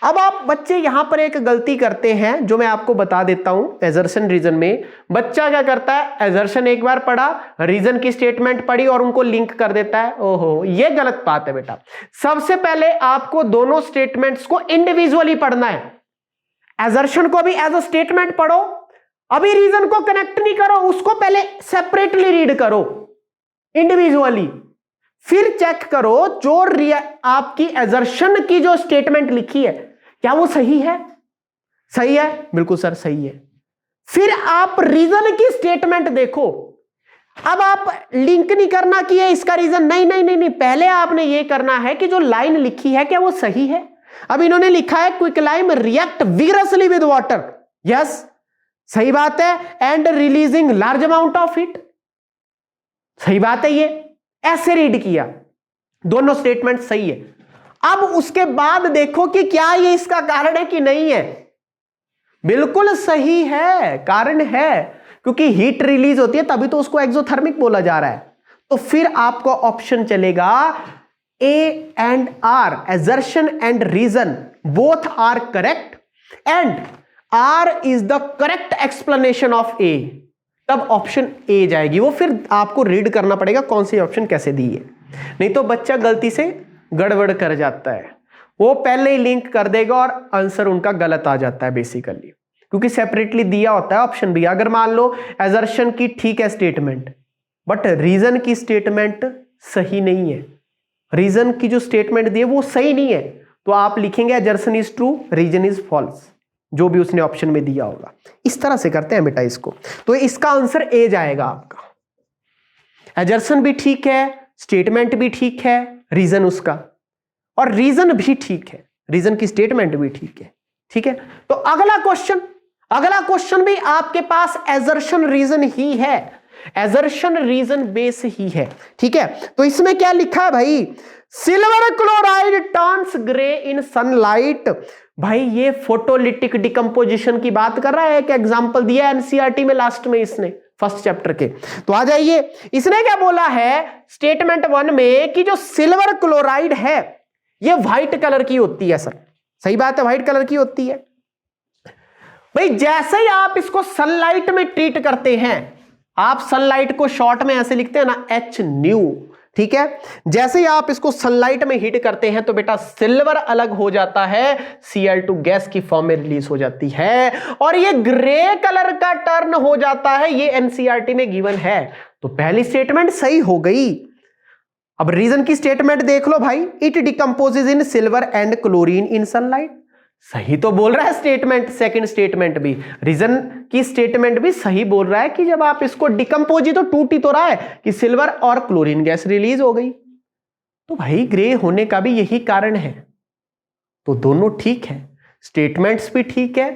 अब आप बच्चे यहां पर एक गलती करते हैं जो मैं आपको बता देता हूं। एजर्शन रीजन में बच्चा क्या करता है, एजर्शन एक बार पढ़ा, रीजन की स्टेटमेंट पढ़ी और उनको लिंक कर देता है। ओहो, ये गलत बात है बेटा। सबसे पहले आपको दोनों स्टेटमेंट्स को इंडिविजुअली पढ़ना है। एजर्शन को भी एज अ स्टेटमेंट पढ़ो, अभी रीजन को कनेक्ट नहीं करो, उसको पहले सेपरेटली रीड करो इंडिविजुअली, फिर चेक करो जो आपकी एजर्शन की जो स्टेटमेंट लिखी है क्या वो सही है। सही है, बिल्कुल सर सही है। फिर आप रीजन की स्टेटमेंट देखो। अब आप लिंक नहीं करना कि ये इसका रीजन, नहीं नहीं नहीं नहीं, पहले आपने ये करना है कि जो लाइन लिखी है क्या वो सही है। अब इन्होंने लिखा है quicklime react vigorously with water, yes सही बात है, and releasing large amount of heat, सही बात है। ये ऐसे रीड किया, दोनों स्टेटमेंट सही है। अब उसके बाद देखो कि क्या ये इसका कारण है कि नहीं है। बिल्कुल सही है, कारण है, क्योंकि हीट रिलीज होती है तभी तो उसको एक्सोथर्मिक बोला जा रहा है। तो फिर आपको ऑप्शन चलेगा A and R, assertion and reason both are correct and R is the correct explanation of A. तब ऑप्शन ए जाएगी। वो फिर आपको रीड करना पड़ेगा कौन सी ऑप्शन कैसे दी है, नहीं तो बच्चा गलती से गड़बड़ कर जाता है। वो पहले ही लिंक कर देगा और आंसर उनका गलत आ जाता है बेसिकली, क्योंकि सेपरेटली दिया होता है ऑप्शन भी। अगर मान लो एजर्शन की ठीक है स्टेटमेंट, बट रीजन की स्टेटमेंट सही नहीं है, रीजन की जो स्टेटमेंट दी है वो सही नहीं है, तो आप लिखेंगे assertion is true, reason is false, जो भी उसने ऑप्शन में दिया होगा। इस तरह से करते हैं बेटा इसको। तो इसका आंसर ए जाएगा आपका। एजर्शन भी ठीक है, स्टेटमेंट भी ठीक है, रीजन उसका, और रीजन भी ठीक है, रीजन की स्टेटमेंट भी ठीक है। ठीक है, तो अगला क्वेश्चन भी आपके पास एजर्शन रीजन ही है, एजर्शन रीजन बेस ही है। ठीक है, तो इसमें क्या लिखा है भाई, सिल्वर क्लोराइड टर्न्स ग्रे इन सनलाइट। भाई ये फोटोलिटिक डिकम्पोजिशन की बात कर रहा है। एक एग्जांपल दिया एनसीईआरटी में लास्ट में इसने, फर्स्ट चैप्टर के। तो आ जाइए, इसने क्या बोला है स्टेटमेंट 1 में कि जो सिल्वर क्लोराइड है ये व्हाइट कलर की होती है। सर सही बात है, व्हाइट कलर की होती है। भाई जैसे ही आप इसको सनलाइट में ट्रीट करते हैं, आप सनलाइट को शॉर्ट में ऐसे लिखते हैं ना, एच न्यू, ठीक है, जैसे ही आप इसको सनलाइट में हीट करते हैं तो बेटा सिल्वर अलग हो जाता है, Cl2 गैस की फॉर्म में रिलीज हो जाती है और ये ग्रे कलर का टर्न हो जाता है। ये एनसीईआरटी में गिवन है। तो पहली स्टेटमेंट सही हो गई। अब रीजन की स्टेटमेंट देख लो भाई, it decomposes in silver and chlorine in sunlight. सही तो बोल रहा है स्टेटमेंट, सेकंड स्टेटमेंट भी, रीजन की स्टेटमेंट भी सही बोल रहा है कि जब आप इसको डिकम्पोज ही तो टूट ही तो रहा है कि सिल्वर और क्लोरीन गैस रिलीज हो गई। तो भाई ग्रे होने का भी यही कारण है। तो दोनों ठीक है, स्टेटमेंट्स भी ठीक है,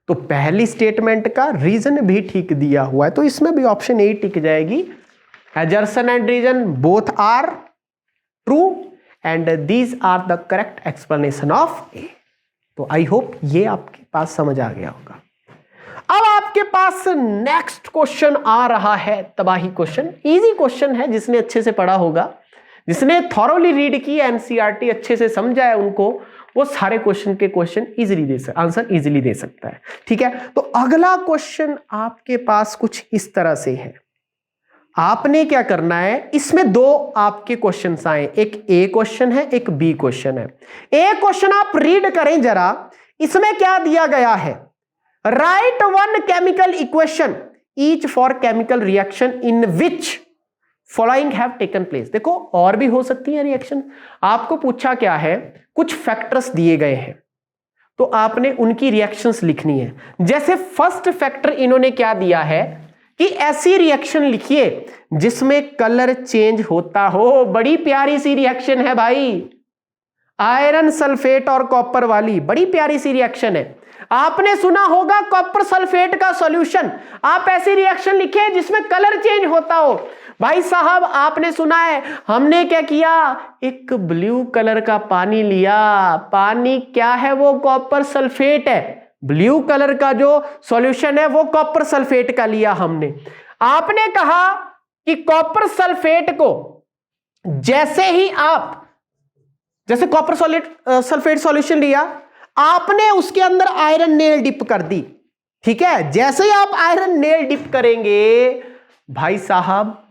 तो पहली स्टेटमेंट का रीजन भी ठीक दिया हुआ है, तो इसमें भी ऑप्शन ए टिक जाएगी। Assertion and reason both are true and these are the correct explanation of A. तो आई होप ये आपके पास समझ आ गया होगा। अब आपके पास नेक्स्ट क्वेश्चन आ रहा है, तबाही क्वेश्चन, इजी क्वेश्चन है। जिसने अच्छे से पढ़ा होगा, जिसने थॉरोली रीड की एनसीईआरटी, अच्छे से समझा है उनको, वो सारे क्वेश्चन के क्वेश्चन इजीली दे सकता, आंसर इजीली दे सकता है। ठीक है, तो अगला क्वेश्चन आपके पास कुछ इस तरह से है। आपने क्या करना है, इसमें दो आपके क्वेश्चन आए, एक ए क्वेश्चन है, एक बी क्वेश्चन है। ए क्वेश्चन आप रीड करें जरा, इसमें क्या दिया गया है, right one chemical equation each for chemical reaction in which following have taken place. देखो और भी हो सकती है रिएक्शन। आपको पूछा क्या है, कुछ फैक्टर्स दिए गए हैं, तो आपने उनकी रिएक्शंस लिखनी है। जैसे फर्स्ट फैक्टर इन्होंने क्या दिया है कि ऐसी रिएक्शन लिखिए जिसमें कलर चेंज होता हो। बड़ी प्यारी सी रिएक्शन है भाई, आयरन सल्फेट और कॉपर वाली, बड़ी प्यारी सी रिएक्शन है। आपने सुना होगा कॉपर सल्फेट का सॉल्यूशन, आप ऐसी रिएक्शन लिखे जिसमें कलर चेंज होता हो। भाई साहब आपने सुना है, हमने क्या किया, एक ब्लू कलर का पानी लिया, पानी क्या है, वो कॉपर सल्फेट है। ब्लू कलर का जो सॉल्यूशन है वो कॉपर सल्फेट का लिया हमने। आपने कहा कि कॉपर सल्फेट को जैसे कॉपर सल्फेट सॉल्यूशन लिया, आपने उसके अंदर आयरन नेल डिप कर दी। ठीक है, जैसे ही आप आयरन नेल डिप करेंगे भाई साहब,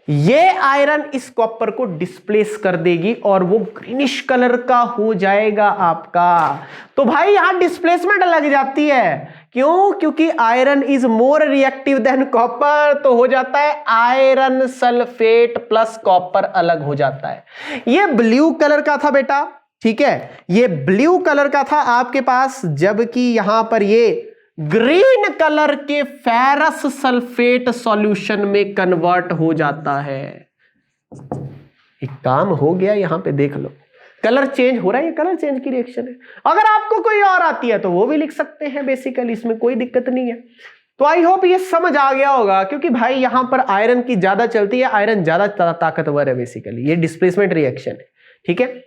ये आयरन इस कॉपर को डिस्प्लेस कर देगी और वो ग्रीनिश कलर का हो जाएगा आपका। तो भाई यहां डिस्प्लेसमेंट लग जाती है। क्यों? क्योंकि iron is more reactive than copper, तो हो जाता है आयरन सल्फेट प्लस कॉपर अलग हो जाता है। ये ब्लू कलर का था बेटा, ठीक है, ये ब्लू कलर का था आपके पास, जबकि यहां पर ये ग्रीन कलर के फेरस सल्फेट सॉल्यूशन में कन्वर्ट हो जाता है। एक काम हो गया, यहां पे देख लो, कलर चेंज हो रहा है, ये कलर चेंज की रिएक्शन है। अगर आपको कोई और आती है तो वो भी लिख सकते हैं बेसिकली, इसमें कोई दिक्कत नहीं है। तो आई होप ये समझ आ गया होगा, क्योंकि भाई यहां पर आयरन की ज्यादा चलती है, आयरन ज्यादा ताकतवर है बेसिकली, ये डिस्प्लेसमेंट रिएक्शन है। ठीक है,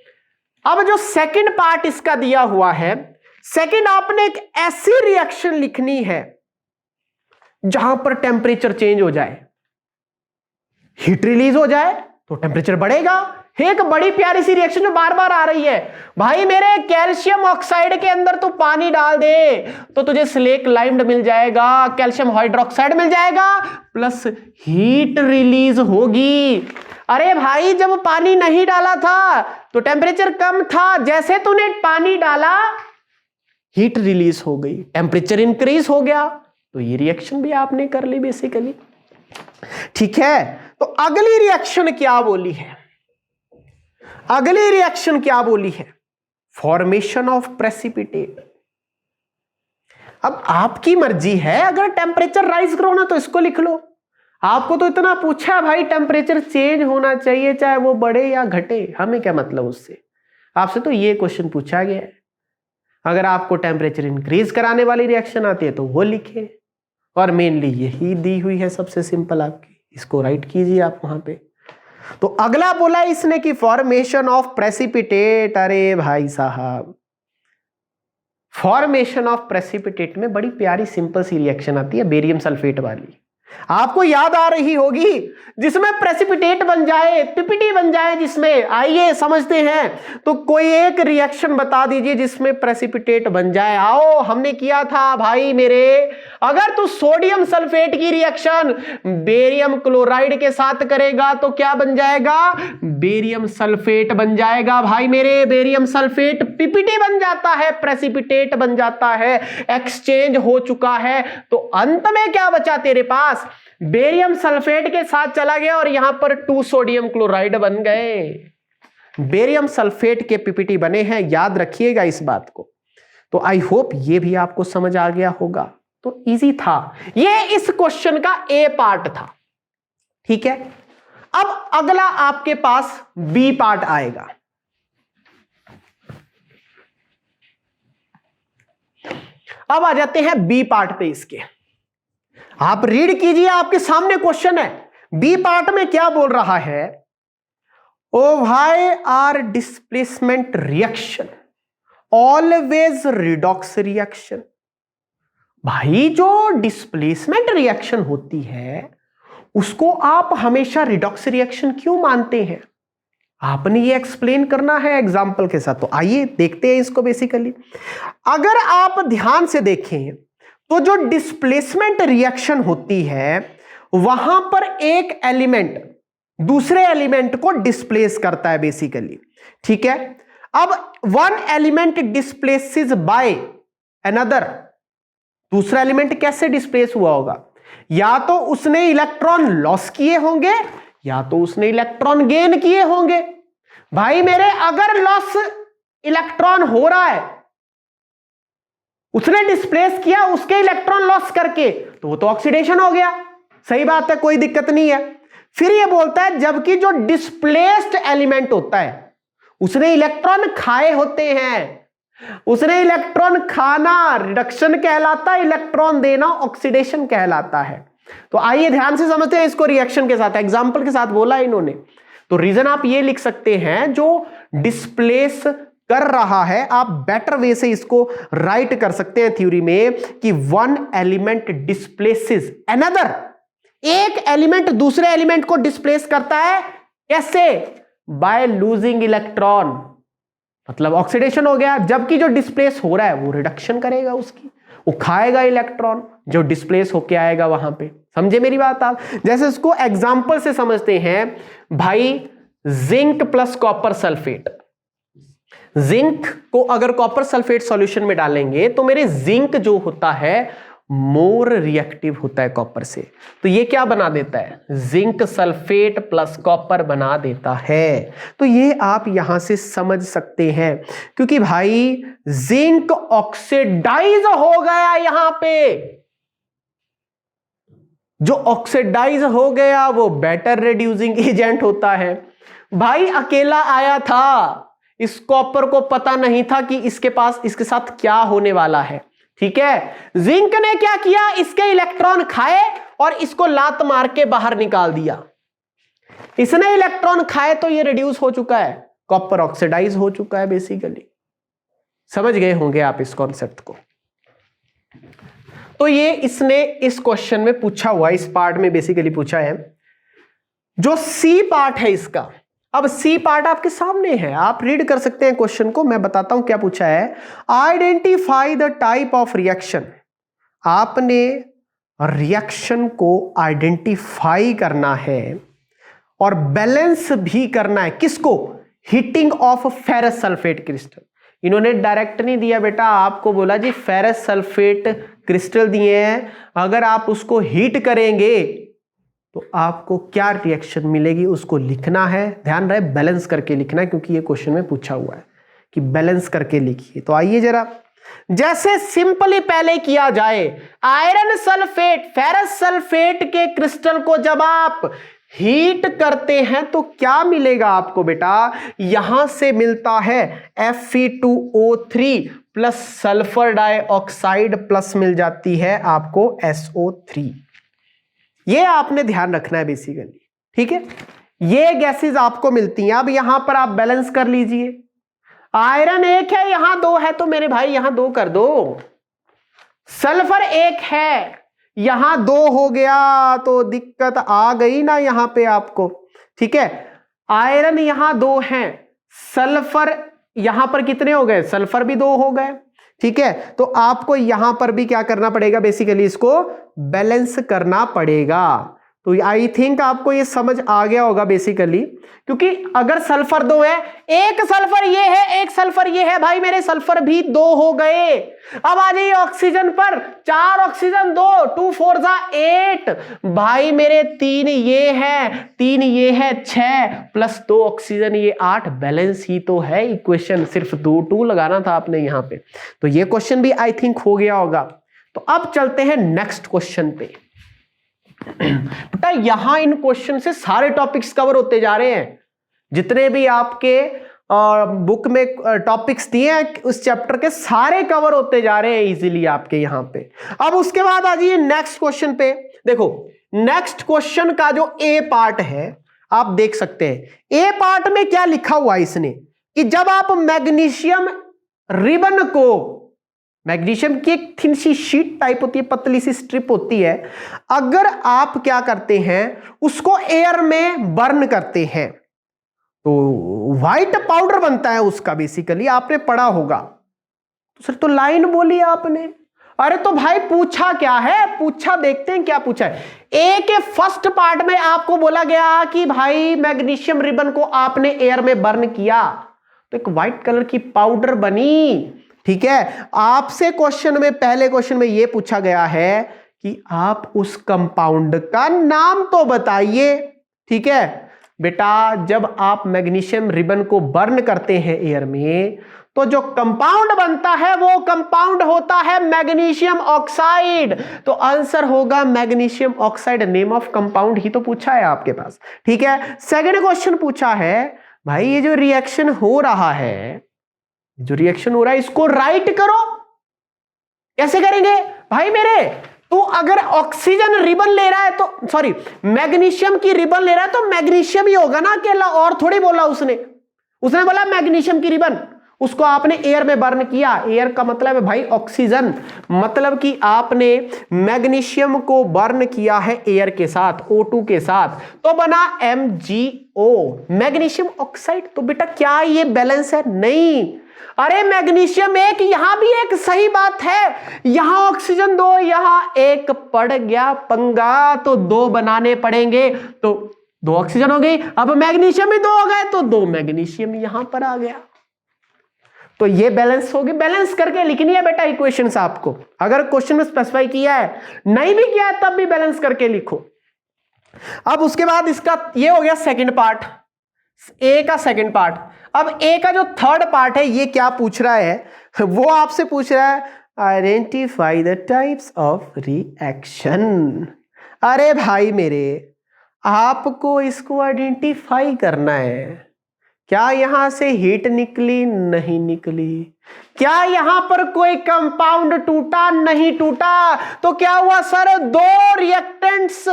अब जो सेकंड पार्ट इसका दिया हुआ है, सेकंड आपने एक ऐसी रिएक्शन लिखनी है जहां पर टेम्परेचर चेंज हो जाए, हीट रिलीज हो जाए तो टेम्परेचर बढ़ेगा। एक बड़ी प्यारी सी रिएक्शन जो बार बार आ रही है, भाई मेरे कैल्शियम ऑक्साइड के अंदर तू पानी डाल दे तो तुझे स्लेक लाइम्ड मिल जाएगा, कैल्शियम हाइड्रोक्साइड मिल जाएगा, प्लस हीट रिलीज होगी। अरे भाई जब पानी नहीं डाला था तो टेम्परेचर कम था, जैसे तूने पानी डाला हीट रिलीज हो गई, टेम्परेचर इंक्रीज हो गया। तो ये रिएक्शन भी आपने कर ली बेसिकली। ठीक है, तो अगली रिएक्शन क्या बोली है, अगली रिएक्शन क्या बोली है, फॉर्मेशन ऑफ प्रेसिपिटेट। अब आपकी मर्जी है, अगर टेम्परेचर राइज करना तो इसको लिख लो। आपको तो इतना पूछा भाई, टेम्परेचर चेंज होना चाहिए चाहे वो बढ़े या घटे, हमें क्या मतलब उससे। आपसे तो ये क्वेश्चन पूछा गया है। अगर आपको टेम्परेचर इंक्रीज कराने वाली रिएक्शन आती है तो वो लिखे, और मेनली यही दी हुई है सबसे सिंपल आपकी, इसको राइट कीजिए आप वहां पे। तो अगला बोला इसने कि फॉर्मेशन ऑफ प्रेसिपिटेट। अरे भाई साहब, फॉर्मेशन ऑफ प्रेसिपिटेट में बड़ी प्यारी सिंपल सी रिएक्शन आती है, बेरियम सल्फेट वाली, आपको याद आ रही होगी, जिसमें प्रेसिपिटेट बन जाए, पीपीटी बन जाए जिसमें। आइए समझते हैं, तो कोई एक रिएक्शन बता दीजिए जिसमें प्रेसिपिटेट बन जाए। आओ, हमने किया था भाई मेरे, अगर तू सोडियम सल्फेट की रिएक्शन बेरियम क्लोराइड के साथ करेगा तो क्या बन जाएगा, बेरियम सल्फेट बन जाएगा भाई मेरे। बेरियम सल्फेट पीपीटी बन जाता है, प्रेसिपिटेट बन जाता है, एक्सचेंज हो चुका है। तो अंत में क्या बचा तेरे पास, बेरियम सल्फेट के साथ चला गया और यहां पर 2 सोडियम क्लोराइड बन गए। बेरियम सल्फेट के पीपीटी बने हैं, याद रखिएगा इस बात को। तो आई होप ये भी आपको समझ आ गया होगा। तो इजी था, ये इस क्वेश्चन का ए पार्ट था। ठीक है, अब अगला आपके पास बी पार्ट आएगा। अब आ जाते हैं बी पार्ट पे इसके, आप रीड कीजिए, आपके सामने क्वेश्चन है। बी पार्ट में क्या बोल रहा है, ओ भाई are displacement reaction always redox reaction. भाई जो डिस्प्लेसमेंट रिएक्शन होती है उसको आप हमेशा रिडॉक्स रिएक्शन क्यों मानते हैं, आपने ये एक्सप्लेन करना है एग्जाम्पल के साथ। तो आइए देखते हैं इसको बेसिकली। अगर आप ध्यान से देखें तो जो डिस्प्लेसमेंट रिएक्शन होती है वहां पर एक एलिमेंट दूसरे एलिमेंट को डिस्प्लेस करता है बेसिकली। ठीक है, अब one element displaces by another, दूसरा एलिमेंट कैसे डिस्प्लेस हुआ होगा, या तो उसने इलेक्ट्रॉन लॉस किए होंगे या तो उसने इलेक्ट्रॉन गेन किए होंगे। भाई मेरे, अगर लॉस इलेक्ट्रॉन हो रहा है उसने डिस्प्लेस किया उसके इलेक्ट्रॉन लॉस करके, तो वो तो ऑक्सीडेशन हो गया। सही बात है, कोई दिक्कत नहीं है। फिर ये बोलता है जबकि जो डिस्प्लेस्ड एलिमेंट होता है उसने इलेक्ट्रॉन खाए होते हैं, उसने इलेक्ट्रॉन खाना रिडक्शन कहलाता है, इलेक्ट्रॉन देना ऑक्सीडेशन कहलाता है। तो आइए ध्यान से समझते हैं इसको रिएक्शन के साथ, एग्जांपल के साथ बोला इन्होंने। तो रीजन आप ये लिख सकते हैं, जो डिस्प्लेस कर रहा है, आप बेटर वे से इसको राइट कर सकते हैं थ्योरी में कि वन एलिमेंट डिस्प्लेसेस अनदर, एक एलिमेंट दूसरे एलिमेंट को डिस्प्लेस करता है। कैसे? बाय लूजिंग इलेक्ट्रॉन, मतलब ऑक्सीडेशन हो गया। जबकि जो डिस्प्लेस हो रहा है वो रिडक्शन करेगा उसकी, वो खाएगा इलेक्ट्रॉन जो डिस्प्लेस होके आएगा वहां पे। समझे मेरी बात आप? जैसे इसको एग्जांपल से समझते हैं भाई, zinc plus copper sulphate. Zinc को अगर कॉपर सल्फेट सॉल्यूशन में डालेंगे तो मेरे जिंक जो होता है मोर रिएक्टिव होता है कॉपर से, तो ये क्या बना देता है? जिंक सल्फेट प्लस कॉपर बना देता है। तो ये आप यहां से समझ सकते हैं, क्योंकि भाई जिंक ऑक्सीडाइज हो गया, यहां पे जो ऑक्सीडाइज हो गया वो बेटर रिड्यूसिंग एजेंट होता है। भाई अकेला आया था, इस कॉपर को पता नहीं था कि इसके पास इसके साथ क्या होने वाला है, ठीक है। जिंक ने क्या किया? इसके इलेक्ट्रॉन खाए और इसको लात मार के बाहर निकाल दिया। इसने इलेक्ट्रॉन खाए तो ये रिड्यूस हो चुका है, कॉपर ऑक्सीडाइज हो चुका है बेसिकली। समझ गए होंगे आप इस कॉन्सेप्ट को। तो ये इसने इस क्वेश्चन में पूछा हुआ, इस पार्ट में बेसिकली पूछा है। जो सी पार्ट है इसका, अब सी पार्ट आपके सामने है, आप रीड कर सकते हैं क्वेश्चन को। मैं बताता हूं क्या पूछा है। Identify the type of reaction. आपने रिएक्शन को आइडेंटिफाई करना है और बैलेंस भी करना है। किसको? Heating of ferrous sulphate crystal. इन्होंने डायरेक्ट नहीं दिया बेटा, आपको बोला जी फेरस सल्फेट क्रिस्टल दिए हैं, अगर आप उसको हीट करेंगे तो आपको क्या रिएक्शन मिलेगी उसको लिखना है। ध्यान रहे बैलेंस करके लिखना है, क्योंकि ये क्वेश्चन में पूछा हुआ है कि बैलेंस करके लिखिए। तो आइए जरा, जैसे सिंपली पहले किया जाए, आयरन सल्फेट फेरस सल्फेट के क्रिस्टल को जब आप हीट करते हैं तो क्या मिलेगा आपको बेटा? यहां से मिलता है Fe2O3 plus sulphur dioxide plus मिल जाती है आपको SO3। ये आपने ध्यान रखना है बेसिकली, ठीक है। ये गैसेस आपको मिलती हैं। अब यहां पर आप बैलेंस कर लीजिए, आयरन 1 है, यहां 2 है, तो मेरे भाई यहां 2 कर दो। सल्फर 1 है, यहां 2 हो गया, तो दिक्कत आ गई ना यहां पे आपको, ठीक है। आयरन यहां 2 है, सल्फर यहां पर कितने हो गए? सल्फर भी 2 हो गए, ठीक है। तो आपको यहां पर भी क्या करना पड़ेगा? बेसिकली इसको बैलेंस करना पड़ेगा। तो आई थिंक आपको ये समझ आ गया होगा बेसिकली, क्योंकि अगर सल्फर 2 है, एक सल्फर ये है, एक सल्फर ये है, भाई मेरे सल्फर भी 2 हो गए। अब आ जाइए ऑक्सीजन पर, 4 ऑक्सीजन 2, 2 4 जा 8, भाई मेरे 3 ये है, 3 ये है, 6 प्लस 2 ऑक्सीजन ये 8, बैलेंस ही तो है इक्वेशन, सिर्फ 2 लगाना था आपने यहां पे। तो ये क्वेश्चन भी आई थिंक हो गया होगा। तो अब चलते हैं नेक्स्ट क्वेश्चन पे। बेटा यहां इन क्वेश्चन से सारे टॉपिक्स कवर होते जा रहे हैं, जितने भी आपके बुक में टॉपिक्स दिए हैं उस चैप्टर के सारे कवर होते जा रहे हैं इजीली आपके यहां पे। अब उसके बाद आ जाइए नेक्स्ट क्वेश्चन पे। देखो नेक्स्ट क्वेश्चन का जो ए पार्ट है आप देख सकते हैं। ए पार्ट में क्या लिखा हुआ है इसने, कि जब आप मैग्नीशियम रिबन को, मैग्नीशियम की एक थिन सी शीट टाइप होती है, पतली सी स्ट्रिप होती है, अगर आप क्या करते हैं उसको एयर में बर्न करते हैं तो व्हाइट पाउडर बनता है उसका, बेसिकली आपने पढ़ा होगा। तो सर तो लाइन बोली आपने, अरे तो भाई पूछा क्या है, पूछा देखते हैं क्या पूछा है। ए के फर्स्ट पार्ट में आपको बोला गया कि भाई मैग्नीशियम रिबन को आपने एयर में बर्न किया तो एक व्हाइट कलर की पाउडर बनी, ठीक है। आपसे क्वेश्चन में, पहले क्वेश्चन में यह पूछा गया है कि आप उस कंपाउंड का नाम तो बताइए, ठीक है। बेटा जब आप मैग्नीशियम रिबन को बर्न करते हैं एयर में तो जो कंपाउंड बनता है वो कंपाउंड होता है मैग्नीशियम ऑक्साइड। तो आंसर होगा magnesium oxide. Name of compound ही तो पूछा है आपके पास, ठीक है। सेकंड क्वेश्चन पूछा है भाई ये जो रिएक्शन हो रहा है, जो रिएक्शन हो रहा है इसको राइट करो। कैसे करेंगे भाई मेरे? तू अगर ऑक्सीजन रिबन ले रहा है तो सॉरी मैग्नीशियम की रिबन ले रहा है तो मैग्नीशियम ही होगा ना अकेला, और थोड़ी बोला उसने बोला मैग्नीशियम की रिबन। उसको आपने एयर में बर्न किया। एयर का मतलब है भाई ऑक्सीजन, मतलब कि आपने मैग्नीशियम को बर्न किया है एयर के साथ, O2 के साथ, तो बना MgO मैग्नीशियम ऑक्साइड। तो बेटा क्या ये बैलेंस है? नहीं। अरे मैग्नीशियम एक, यहां भी एक, सही बात है। यहां ऑक्सीजन 2, यहां एक, पड़ गया पंगा, तो 2 बनाने पड़ेंगे। तो 2 ऑक्सीजन हो गई, अब मैग्नीशियम भी 2 हो गए, तो 2 मैग्नीशियम यहां पर आ गया। तो ये बैलेंस होगी। बैलेंस करके लिखनी है बेटा इक्वेशंस आपको। अगर क्वेश्चन में स्पेसिफाई किया है, नहीं भी किया है, तब भी बैलेंस करके लिखो। अब उसके बाद इसका ये हो गया सेकंड पार्ट, ए का सेकंड पार्ट। अब ए का जो थर्ड पार्ट है ये क्या पूछ रहा है? वो आपसे पूछ रहा है identify the types of reaction. अरे भाई मेरे, आपको इसको आइडेंटिफाई करना है। क्या यहां से हीट निकली? नहीं निकली। क्या यहां पर कोई कंपाउंड टूटा? नहीं टूटा। तो क्या हुआ सर? 2 रिएक्टेंट्स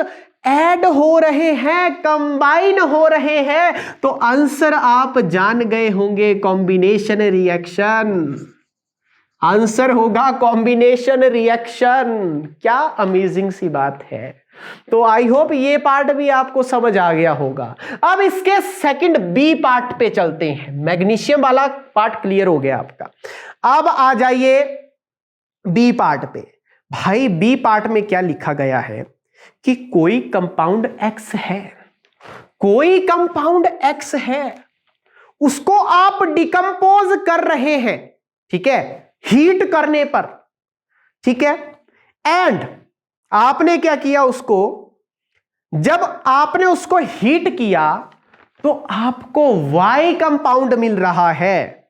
ऐड हो रहे हैं, कंबाइन हो रहे हैं। तो आंसर आप जान गए होंगे, कॉम्बिनेशन रिएक्शन। आंसर होगा कॉम्बिनेशन रिएक्शन। क्या अमेजिंग सी बात है। तो आई होप ये पार्ट भी आपको समझ आ गया होगा। अब इसके सेकंड बी पार्ट पे चलते हैं। मैग्नीशियम वाला पार्ट क्लियर हो गया आपका। अब आ जाइए बी पार्ट पे। भाई बी पार्ट में क्या लिखा गया है कि कोई कंपाउंड X है, कोई कंपाउंड X है, उसको आप डिकम्पोज कर रहे हैं, ठीक है, हीट करने पर, ठीक है। एंड आपने क्या किया, उसको जब आपने उसको हीट किया तो आपको Y कंपाउंड मिल रहा है,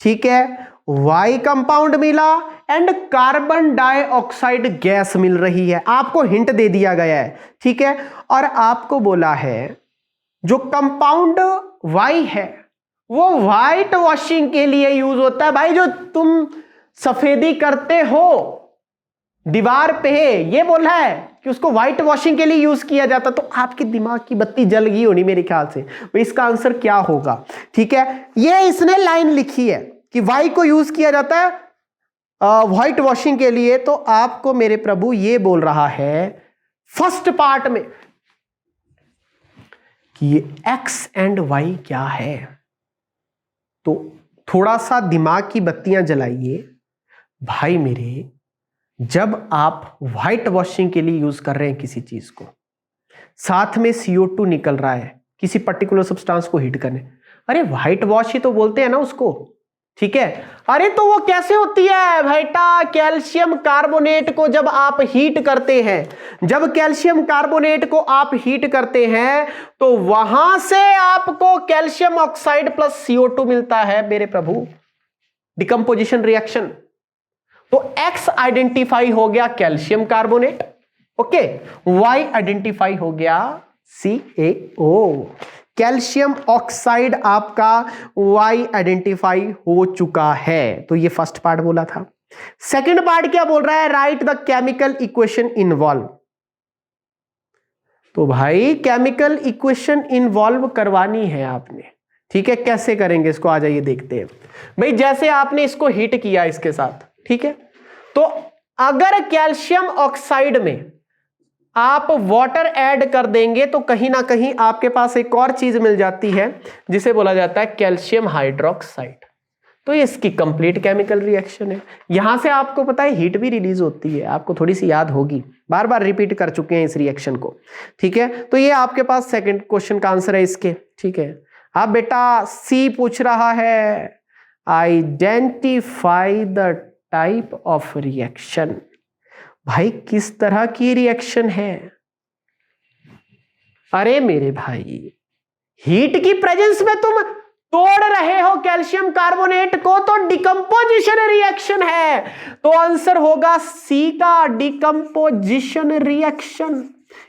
ठीक है, Y कंपाउंड मिला एंड कार्बन डाइऑक्साइड गैस मिल रही है। आपको हिंट दे दिया गया है, ठीक है। और आपको बोला है जो कंपाउंड Y है वो व्हाइट वॉशिंग के लिए यूज होता है। भाई जो तुम सफेदी करते हो दीवार पे, ये बोला है कि उसको व्हाइट वॉशिंग के लिए यूज किया जाता। तो आपके दिमाग की बत्ती जल गई होनी मेरे ख्याल से। तो इसका आंसर क्या होगा? ठीक है, ये इसने लाइन लिखी है कि वाई को यूज किया जाता है व्हाइट वॉशिंग के लिए। तो आपको मेरे प्रभु ये बोल रहा है फर्स्ट पार्ट में कि ये एक्स एंड वाई क्या है। तो थोड़ा सा दिमाग की बत्तियां जलाइए भाई मेरे। जब आप व्हाइट वॉशिंग के लिए यूज कर रहे हैं किसी चीज को, साथ में CO2 निकल रहा है किसी पर्टिकुलर सब्सटेंस को हीट करने, अरे व्हाइट वॉश ही तो बोलते हैं ना उसको, ठीक है। अरे तो वो कैसे होती है बेटा? कैल्शियम कार्बोनेट को जब आप हीट करते हैं, जब कैल्शियम कार्बोनेट को आप हीट करते हैं तो वहां से आपको कैल्शियम ऑक्साइड प्लस CO2 मिलता है मेरे प्रभु, डिकम्पोजिशन रिएक्शन। तो X आइडेंटिफाई हो गया calcium carbonate, okay, Y identify हो गया CaO, कैल्शियम ऑक्साइड आपका Y आइडेंटिफाई हो चुका है। तो ये फर्स्ट पार्ट बोला था। सेकंड पार्ट क्या बोल रहा है? Write the chemical equation involve. तो भाई केमिकल इक्वेशन इन्वॉल्व करवानी है आपने, ठीक है। कैसे करेंगे इसको, आ जाइए देखते हैं। भाई जैसे आपने इसको हीट किया इसके साथ, ठीक है, तो अगर कैल्शियम ऑक्साइड में आप वाटर ऐड कर देंगे तो कहीं ना कहीं आपके पास एक और चीज मिल जाती है जिसे बोला जाता है कैल्शियम हाइड्रोक्साइड। तो ये इसकी कंप्लीट केमिकल रिएक्शन है। यहां से आपको पता है हीट भी रिलीज होती है, आपको थोड़ी सी याद होगी, बार बार रिपीट कर चुके हैं इस रिएक्शन को, ठीक है। तो ये आपके पास सेकंड क्वेश्चन का आंसर है इसके, ठीक है। अब बेटा सी पूछ रहा है identify the type of reaction. भाई किस तरह की रिएक्शन है? अरे मेरे भाई हीट की प्रेजेंस में तुम तोड़ रहे हो कैल्शियम कार्बोनेट को तो डिकम्पोजिशन रिएक्शन है। तो आंसर होगा सी का डिकम्पोजिशन रिएक्शन।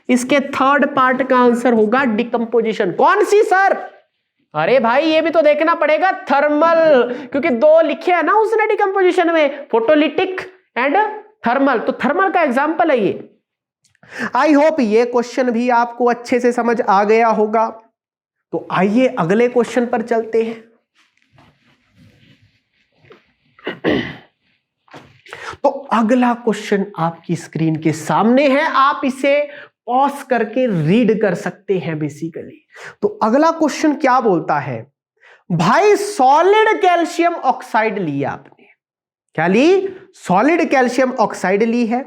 इसके थर्ड पार्ट का आंसर होगा डिकम्पोजिशन। कौन सी सर? अरे भाई ये भी तो देखना पड़ेगा, थर्मल, क्योंकि दो लिखे हैं ना उसने डिकम्पोजिशन में, फोटोलिटिक एंड थर्मल। तो थर्मल का एग्जांपल है ये। आई होप ये क्वेश्चन भी आपको अच्छे से समझ आ गया होगा। तो आइए अगले क्वेश्चन पर चलते हैं। तो अगला क्वेश्चन आपकी स्क्रीन के सामने है, आप इसे पॉज करके रीड कर सकते हैं बेसिकली। तो अगला क्वेश्चन क्या बोलता है, भाई सॉलिड कैल्शियम ऑक्साइड लिया आपने, क्या ली? सॉलिड कैल्शियम ऑक्साइड ली है,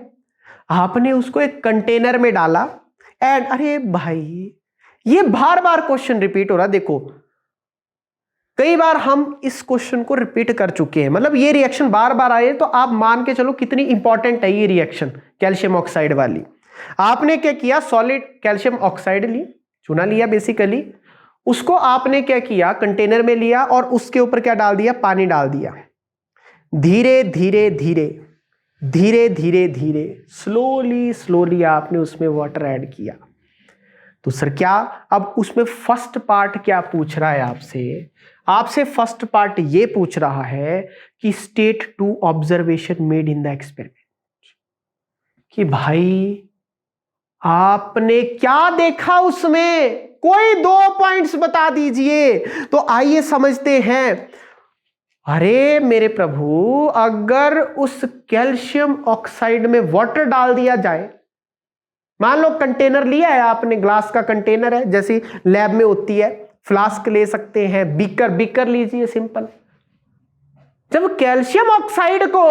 आपने उसको एक कंटेनर में डाला एंड, अरे भाई ये बार बार क्वेश्चन रिपीट हो रहा, देखो कई बार हम इस क्वेश्चन को रिपीट कर चुके हैं, मतलब ये रिएक्शन बार बार आए तो आप मान के चलो कितनी इंपॉर्टेंट है ये रिएक्शन कैल्शियम ऑक्साइड वाली। आपने क्या किया, सॉलिड कैल्शियम ऑक्साइड ली, चूना लिया बेसिकली, उसको आपने क्या किया, कंटेनर में लिया और उसके ऊपर क्या डाल दिया, पानी डाल दिया। धीरे धीरे धीरे धीरे धीरे धीरे स्लोली स्लोली आपने उसमें वाटर ऐड किया। तो सर क्या, अब उसमें फर्स्ट पार्ट क्या पूछ रहा है आपसे फर्स्ट पार्ट ये पूछ रहा है कि state two observation made in the experiment, कि भाई आपने क्या देखा उसमें, कोई 2 पॉइंट्स बता दीजिए। तो आइए समझते हैं। अरे मेरे प्रभु, अगर उस कैल्शियम ऑक्साइड में वाटर डाल दिया जाए, मान लो कंटेनर लिया है आपने, ग्लास का कंटेनर है जैसे लैब में होती है, फ्लास्क ले सकते हैं, बीकर लीजिए सिंपल। जब कैल्शियम ऑक्साइड को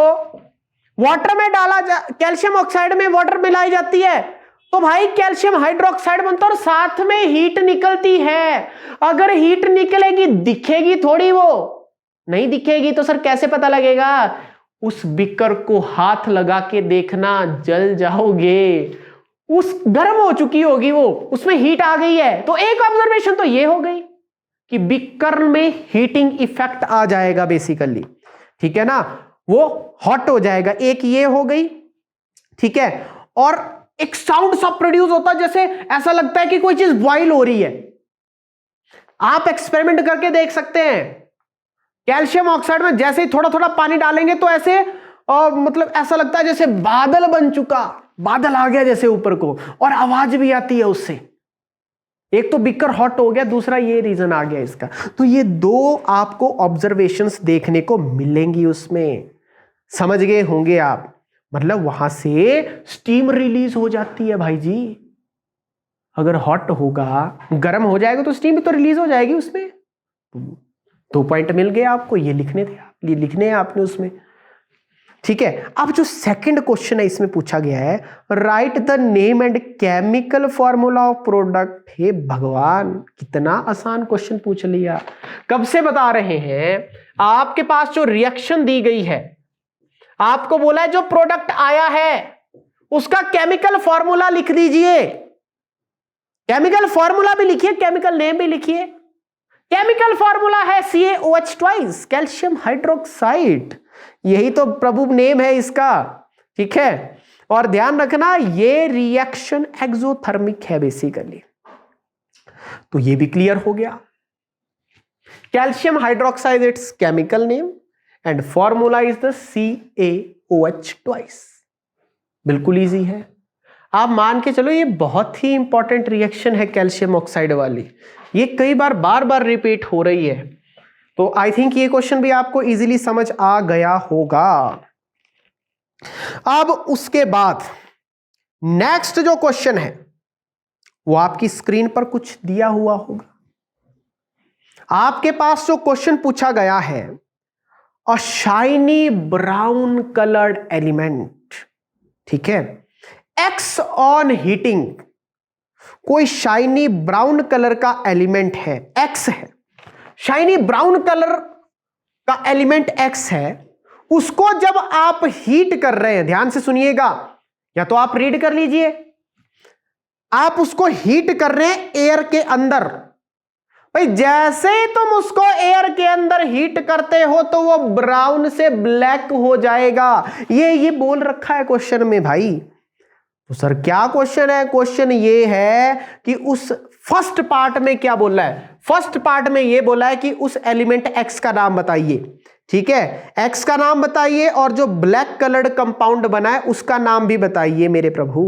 वाटर में डाला कैल्शियम ऑक्साइड में वाटर मिलाई जाती है तो भाई कैल्शियम हाइड्रोक्साइड बनता है और साथ में हीट निकलती है। अगर हीट निकलेगी दिखेगी थोड़ी, वो नहीं दिखेगी तो सर कैसे पता लगेगा? उस बीकर को हाथ लगा के देखना, जल जाओगे। उस गर्म हो चुकी होगी वो, उसमें हीट आ गई है। तो एक ऑब्जर्वेशन तो ये हो गई कि बीकर में हीटिंग इफेक्ट आ जाएगा बेसिकली, ठीक है ना, वो हॉट हो जाएगा, एक ये हो गई, ठीक है। और एक साउंड सा प्रोड्यूस होता है, जैसे ऐसा लगता है कि कोई चीज बॉइल हो रही है। आप एक्सपेरिमेंट करके देख सकते हैं, कैल्शियम ऑक्साइड में जैसे ही थोड़ा थोड़ा पानी डालेंगे तो ऐसे मतलब ऐसा लगता है जैसे बादल बन चुका, बादल आ गया जैसे ऊपर को, और आवाज भी आती है उससे। एक तो बीकर हॉट हो गया, दूसरा ये रीजन आ गया इसका। तो ये 2 आपको ऑब्जर्वेशंस देखने को मिलेंगी उसमें, समझ गए होंगे आप। मतलब वहां से स्टीम रिलीज हो जाती है भाई जी। अगर हॉट होगा, गर्म हो जाएगा तो स्टीम भी तो रिलीज हो जाएगी उसमें। 2 पॉइंट मिल गए आपको, ये लिखने थे, ये लिखने हैं आपने उसमें, ठीक है। अब जो सेकंड क्वेश्चन है इसमें पूछा गया है, write the name and chemical formula of product. हे भगवान, कितना आसान क्वेश्चन पूछ लिया। कब से बता रहे हैं, आपके पास जो रिएक्शन दी गई है, आपको बोला है जो प्रोडक्ट आया है उसका केमिकल फॉर्मूला लिख दीजिए। केमिकल फॉर्मूला भी लिखिए, केमिकल नेम भी लिखिए। केमिकल फॉर्मूला है CaOH ट्वाइस, कैल्शियम हाइड्रोक्साइड, यही तो प्रभु नेम है इसका, ठीक है। और ध्यान रखना ये रिएक्शन एक्सोथर्मिक है बेसिकली। तो ये भी क्लियर हो गया। Calcium hydroxide it's chemical name and formula is the CaOH twice. बिल्कुल इजी है, आप मान के चलो ये बहुत ही इंपॉर्टेंट रिएक्शन है कैल्शियम ऑक्साइड वाली, ये कई बार बार बार रिपीट हो रही है। तो आई थिंक ये क्वेश्चन भी आपको इजीली समझ आ गया होगा। अब उसके बाद नेक्स्ट जो क्वेश्चन है वो आपकी स्क्रीन पर कुछ दिया हुआ होगा। आपके पास जो क्वेश्चन पूछा गया है, अ शाइनी ब्राउन कलर्ड एलिमेंट, ठीक है, एक्स ऑन हीटिंग, कोई शाइनी ब्राउन कलर का एलिमेंट है, एक्स है, शाइनी ब्राउन कलर का एलिमेंट एक्स है, उसको जब आप हीट कर रहे हैं, ध्यान से सुनिएगा, या तो आप रीड कर लीजिए, आप उसको हीट कर रहे हैं एयर के अंदर, भाई जैसे ही तुम उसको एयर के अंदर हीट करते हो तो वो ब्राउन से ब्लैक हो जाएगा। ये बोल रखा है क्वेश्चन में भाई। तो सर क्या क्वेश्चन है? क्वेश्चन ये है कि उस फर्स्ट पार्ट में क्या बोला है? फर्स्ट पार्ट में ये बोला है कि उस एलिमेंट एक्स का नाम बताइए। ठीक है, एक्स का नाम बताइए और जो ब्लैक कलर्ड कंपाउंड बना है उसका नाम भी बताइए मेरे प्रभु।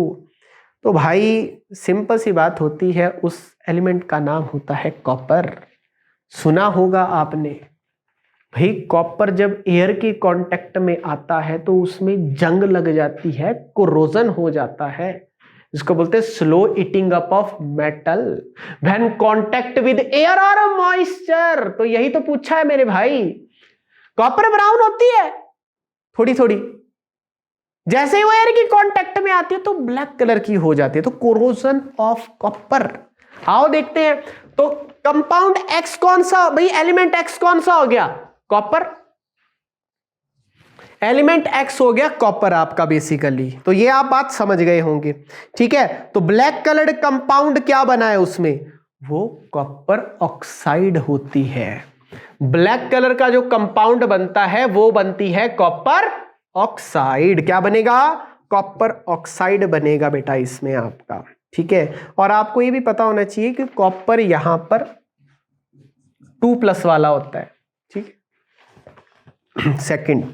तो भाई सिंपल सी बात होती है, उस एलिमेंट का नाम होता है कॉपर। सुना होगा आपने भाई, कॉपर जब एयर के कांटेक्ट में आता है तो उसमें जंग लग जाती है, कोरोजन हो जाता है। इसको बोलते हैं slow eating up of metal when contact with air और मॉइस्चर। तो यही तो पूछा है मेरे भाई। कॉपर ब्राउन होती है थोड़ी थोड़ी, जैसे ही वो एयर की कांटेक्ट में आती है तो ब्लैक कलर की हो जाती है। तो कोरोजन ऑफ कॉपर। आओ देखते हैं। तो कंपाउंड एक्स कौन सा भाई? एलिमेंट एक्स कौन सा हो गया? कॉपर। एलिमेंट एक्स हो गया कॉपर आपका बेसिकली। तो ये आप बात समझ गए होंगे। ठीक है, तो ब्लैक कलर्ड कंपाउंड क्या बना है उसमें? वो कॉपर ऑक्साइड होती है। ब्लैक कलर का जो कंपाउंड बनता है वो बनती है कॉपर ऑक्साइड। क्या बनेगा? कॉपर ऑक्साइड बनेगा बेटा इसमें आपका। ठीक है, और आपको ये भी पता होना चाहिए कि कॉपर यहां पर 2+ वाला होता है। ठीक है, सेकंड।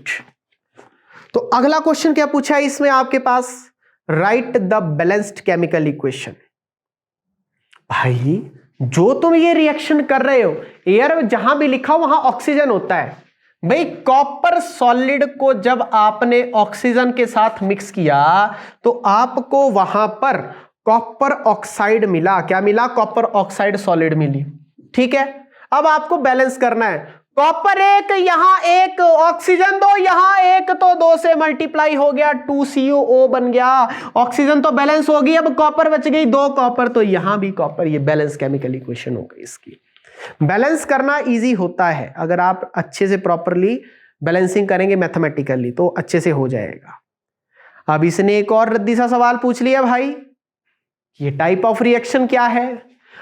तो अगला क्वेश्चन क्या पूछा है इसमें आपके पास? Write the balanced chemical equation. भाई जो तुम ये रिएक्शन कर रहे हो, एयर जहां भी लिखा हो वहां ऑक्सीजन होता है। भाई कॉपर सॉलिड को जब आपने ऑक्सीजन के साथ मिक्स किया तो आपको वहां पर कॉपर ऑक्साइड मिला। क्या मिला? कॉपर ऑक्साइड सॉलिड मिली। ठीक है, अब आपको बैलेंस करना है। कॉपर एक, यहां एक, ऑक्सीजन दो, यहां एक, तो 2 से मल्टीप्लाई हो गया, 2COO बन गया। ऑक्सीजन तो बैलेंस होगी, अब कॉपर बच गई 2 कॉपर, तो यहां भी कॉपर। ये बैलेंस केमिकल इक्वेशन हो गई इसकी। बैलेंस करना इजी होता है, अगर आप अच्छे से प्रॉपरली बैलेंसिंग करेंगे मैथमेटिकली तो अच्छे से हो जाएगा। अब इसने एक और रद्दी सा सवाल पूछ लिया भाई, ये टाइप ऑफ रिएक्शन क्या है?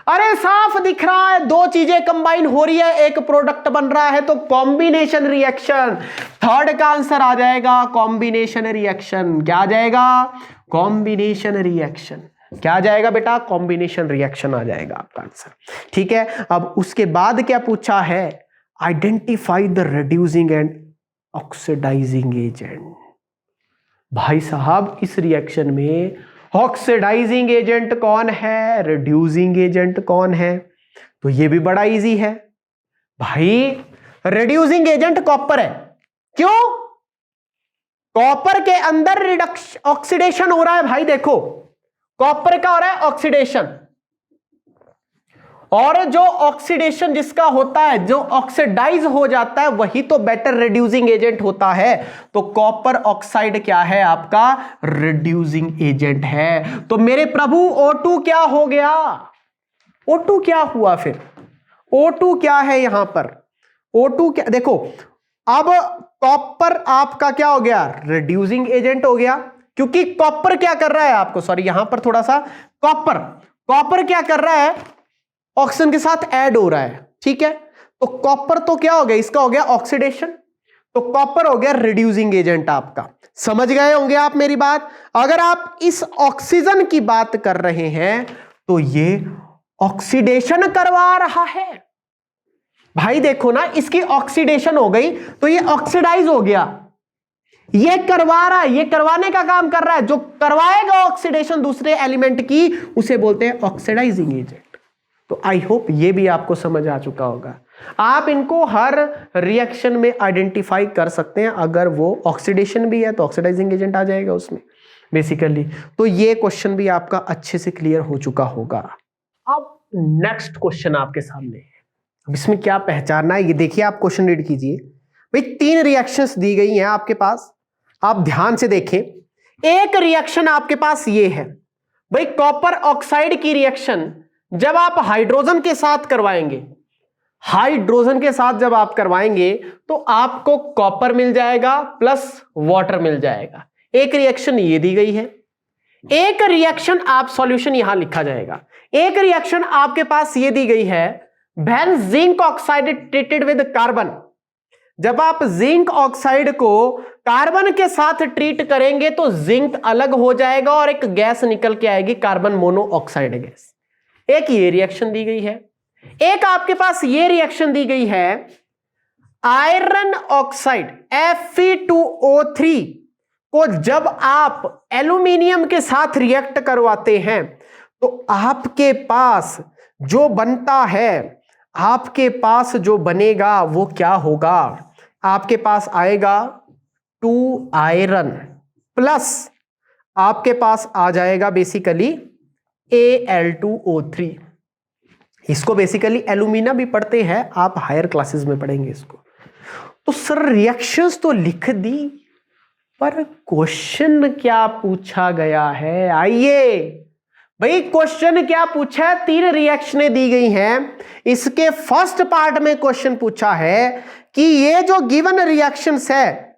अरे साफ दिख रहा है, 2 चीजें कंबाइन हो रही है, एक प्रोडक्ट बन रहा है, तो कॉम्बिनेशन रिएक्शन। थर्ड का आंसर आ जाएगा कॉम्बिनेशन रिएक्शन। क्या आ जाएगा? Combination reaction. क्या आ जाएगा बेटा? कॉम्बिनेशन रिएक्शन आ जाएगा आपका आंसर। ठीक है, अब उसके बाद क्या पूछा है? Identify the reducing and oxidizing agent. भाई साहब इस रिएक्शन में ऑक्सीडाइजिंग एजेंट कौन है, रिड्यूसिंग एजेंट कौन है? तो ये भी बड़ा इजी है भाई। रिड्यूसिंग एजेंट कॉपर है। क्यों? कॉपर के अंदर ऑक्सीडेशन हो रहा है भाई। देखो कॉपर का हो रहा है ऑक्सीडेशन, और जो ऑक्सीडेशन जिसका होता है, जो ऑक्सीडाइज हो जाता है, वही तो बेटर रिड्यूसिंग एजेंट होता है। तो कॉपर ऑक्साइड क्या है आपका? रिड्यूसिंग एजेंट है। तो मेरे प्रभु O2 क्या हो गया? O2 क्या हुआ फिर? O2 क्या है यहां पर? O2 क्या? देखो अब कॉपर आपका क्या हो गया? रिड्यूसिंग एजेंट हो गया, क्योंकि कॉपर क्या कर रहा है आपको, सॉरी यहां पर थोड़ा सा, कॉपर क्या कर रहा है? ऑक्सीजन के साथ ऐड हो रहा है। ठीक है, तो कॉपर तो क्या हो गया? इसका हो गया ऑक्सीडेशन, तो कॉपर हो गया रिड्यूसिंग एजेंट आपका। समझ गए होंगे आप मेरी बात। अगर आप इस ऑक्सीजन की बात कर रहे हैं तो ये ऑक्सीडेशन करवा रहा है भाई। देखो ना, इसकी ऑक्सीडेशन हो गई तो ये ऑक्सीडाइज हो गया। ये करवा रहा है, ये करवाने का काम कर रहा है। जो करवाएगा ऑक्सीडेशन दूसरे एलिमेंट की, उसे बोलते हैं ऑक्सीडाइजिंग एजेंट। तो आई होप ये भी आपको समझ आ चुका होगा। आप इनको हर रिएक्शन में आइडेंटिफाई कर सकते हैं। अगर वो ऑक्सीडेशन भी है तो ऑक्सीडाइजिंग एजेंट आ जाएगा उसमें बेसिकली। तो ये क्वेश्चन भी आपका अच्छे से क्लियर हो चुका होगा। अब नेक्स्ट क्वेश्चन आपके सामने है। अब इसमें क्या पहचानना है ये देखिए, आप क्वेश्चन रीड कीजिए। भाई 3 रिएक्शंस दी गई हैं आपके पास, आप ध्यान से देखें। एक रिएक्शन आपके पास ये है भाई, कॉपर ऑक्साइड की रिएक्शन जब आप हाइड्रोजन के साथ करवाएंगे, हाइड्रोजन के साथ जब आप करवाएंगे तो आपको कॉपर मिल जाएगा प्लस वाटर मिल जाएगा। एक रिएक्शन ये दी गई है। एक रिएक्शन आप सॉल्यूशन यहां लिखा जाएगा। एक रिएक्शन आपके पास ये दी गई है when zinc oxide treated with carbon, जब आप जिंक ऑक्साइड को कार्बन के साथ ट्रीट करेंगे तो जिंक अलग हो जाएगा और एक गैस निकल के आएगी, कार्बन मोनोऑक्साइड गैस। एक ये रिएक्शन दी गई है, एक आपके पास ये रिएक्शन दी गई है, आयरन ऑक्साइड Fe2O3 को जब आप एल्यूमिनियम के साथ रिएक्ट करवाते हैं तो आपके पास जो बनता है, आपके पास जो बनेगा वो क्या होगा, आपके पास आएगा 2 आयरन प्लस आपके पास आ जाएगा बेसिकली Al2O3। इसको बेसिकली एल्यूमिना भी पढ़ते हैं, आप हायर क्लासेस में पढ़ेंगे इसको। तो सर रिएक्शंस तो लिख दी, पर क्वेश्चन क्या पूछा गया है? आइए भाई, क्वेश्चन क्या पूछा है? 3 रिएक्शनें दी गई हैं। इसके फर्स्ट पार्ट में क्वेश्चन पूछा है कि ये जो गिवन रिएक्शंस है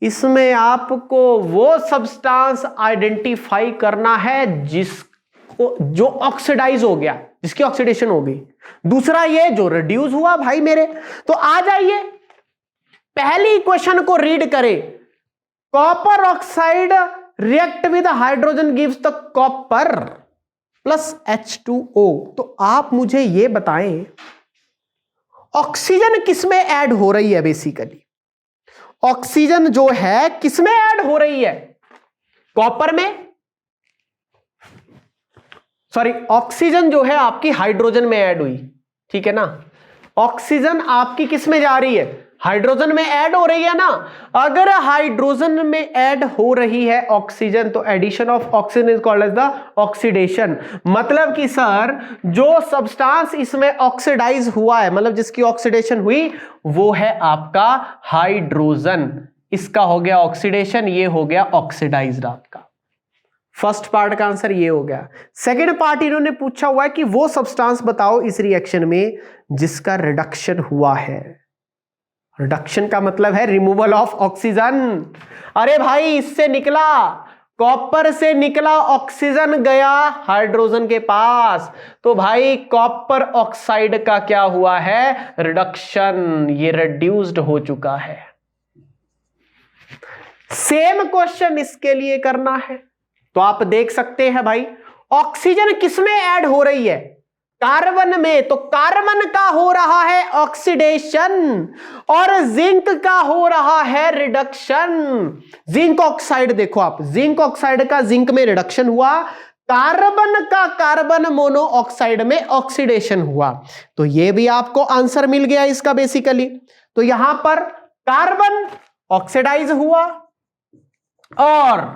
इसमें आपको वो सब्सटेंस आइडेंटिफाई करना है जिसको जो ऑक्सीडाइज हो गया, जिसकी ऑक्सीडेशन हो गई। दूसरा ये जो रिड्यूस हुआ भाई मेरे। तो आ जाइए पहली क्वेश्चन को रीड करें। Copper oxide react with hydrogen gives the copper plus H2O। तो आप मुझे ये बताएं ऑक्सीजन किसमें ऐड हो रही है? बेसिकली ऑक्सीजन जो है किसमें ऐड हो रही है? कॉपर में, सॉरी ऑक्सीजन जो है आपकी हाइड्रोजन में ऐड हुई, ठीक है ना। ऑक्सीजन आपकी किसमें जा रही है? हाइड्रोजन में ऐड हो रही है ना। अगर हाइड्रोजन में ऐड हो रही है ऑक्सीजन तो addition of oxygen is called as the oxidation. मतलब कि सर जो सब्सटेंस इसमें ऑक्सीडाइज हुआ है, मतलब जिसकी ऑक्सीडेशन हुई, वो है आपका हाइड्रोजन। इसका हो गया ऑक्सीडेशन, ये हो गया ऑक्सीडाइज्ड आपका। फर्स्ट पार्ट का आंसर ये हो गया। सेकेंड पार्ट इन्होंने पूछा हुआ है कि वो सब्सटेंस बताओ इस रिएक्शन में जिसका रिडक्शन हुआ है। रिडक्शन का मतलब है रिमूवल ऑफ ऑक्सीजन। अरे भाई इससे निकला, कॉपर से निकला ऑक्सीजन, गया हाइड्रोजन के पास, तो भाई कॉपर ऑक्साइड का क्या हुआ है? रिडक्शन, ये रिड्यूस्ड हो चुका है। सेम क्वेश्चन इसके लिए करना है। तो आप देख सकते हैं भाई ऑक्सीजन किसमें ऐड हो रही है? कार्बन में। तो कार्बन का हो रहा है ऑक्सीडेशन और जिंक का हो रहा है रिडक्शन। जिंक ऑक्साइड देखो आप, जिंक ऑक्साइड का जिंक में रिडक्शन हुआ, कार्बन का कार्बन मोनोऑक्साइड में ऑक्सीडेशन हुआ। तो ये भी आपको आंसर मिल गया इसका बेसिकली। तो यहां पर कार्बन ऑक्सीडाइज हुआ और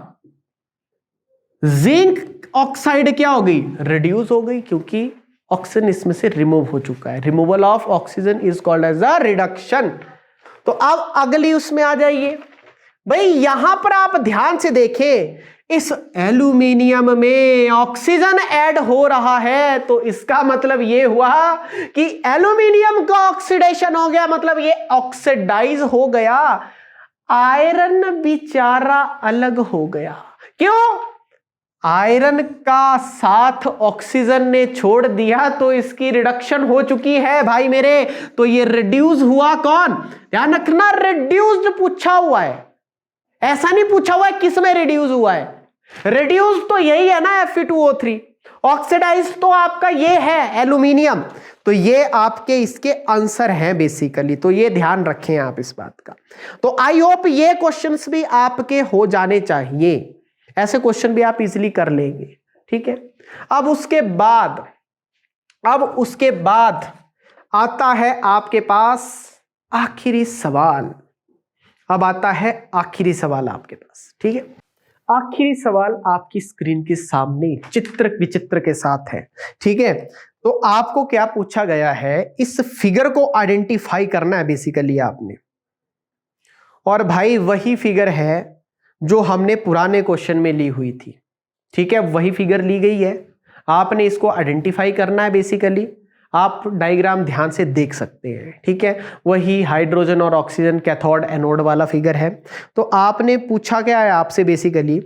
जिंक ऑक्साइड क्या हो गई? रिड्यूस हो गई, क्योंकि ऑक्सीजन इसमें से रिमूव हो चुका है। Removal of oxygen is called as a reduction. तो अब अगली उसमें आ जाइए भाई। यहां पर आप ध्यान से देखें, इस एल्यूमिनियम में ऑक्सीजन ऐड हो रहा है, तो इसका मतलब ये हुआ कि एल्यूमिनियम का ऑक्सीडेशन हो गया, मतलब ये ऑक्सीडाइज हो गया। आयरन बेचारा अलग हो गया। क्यों? आयरन का साथ ऑक्सीजन ने छोड़ दिया तो इसकी रिडक्शन हो चुकी है भाई मेरे। तो ये रिड्यूस हुआ कौन? ध्यान रखना, रिड्यूस्ड पूछा हुआ है, ऐसा नहीं पूछा हुआ है किस में रिड्यूस हुआ है। रिड्यूस तो यही है ना Fe2O3, ऑक्सीडाइज तो आपका ये है एल्यूमिनियम। तो ये आपके इसके आंसर हैं बेसिकली। तो ये ध्यान रखें आप इस बात का। तो आई होप ये क्वेश्चंस भी आपके हो जाने चाहिए, ऐसे क्वेश्चन भी आप इजीली कर लेंगे, ठीक है। अब उसके बाद आता है आपके पास आखिरी सवाल। अब आता है आखिरी सवाल आपके पास, ठीक है। आखिरी सवाल आपकी स्क्रीन के सामने चित्र विचित्र के साथ है, ठीक है। तो आपको क्या पूछा गया है, इस फिगर को आइडेंटिफाई करना है बेसिकली आपने। और भाई वही फिगर है जो हमने पुराने क्वेश्चन में ली हुई थी, ठीक है। वही फिगर ली गई है, आपने इसको आइडेंटिफाई करना है बेसिकली। आप डायग्राम ध्यान से देख सकते हैं, ठीक है। वही हाइड्रोजन और ऑक्सीजन कैथोड एनोड वाला फिगर है। तो आपने पूछा क्या है आपसे बेसिकली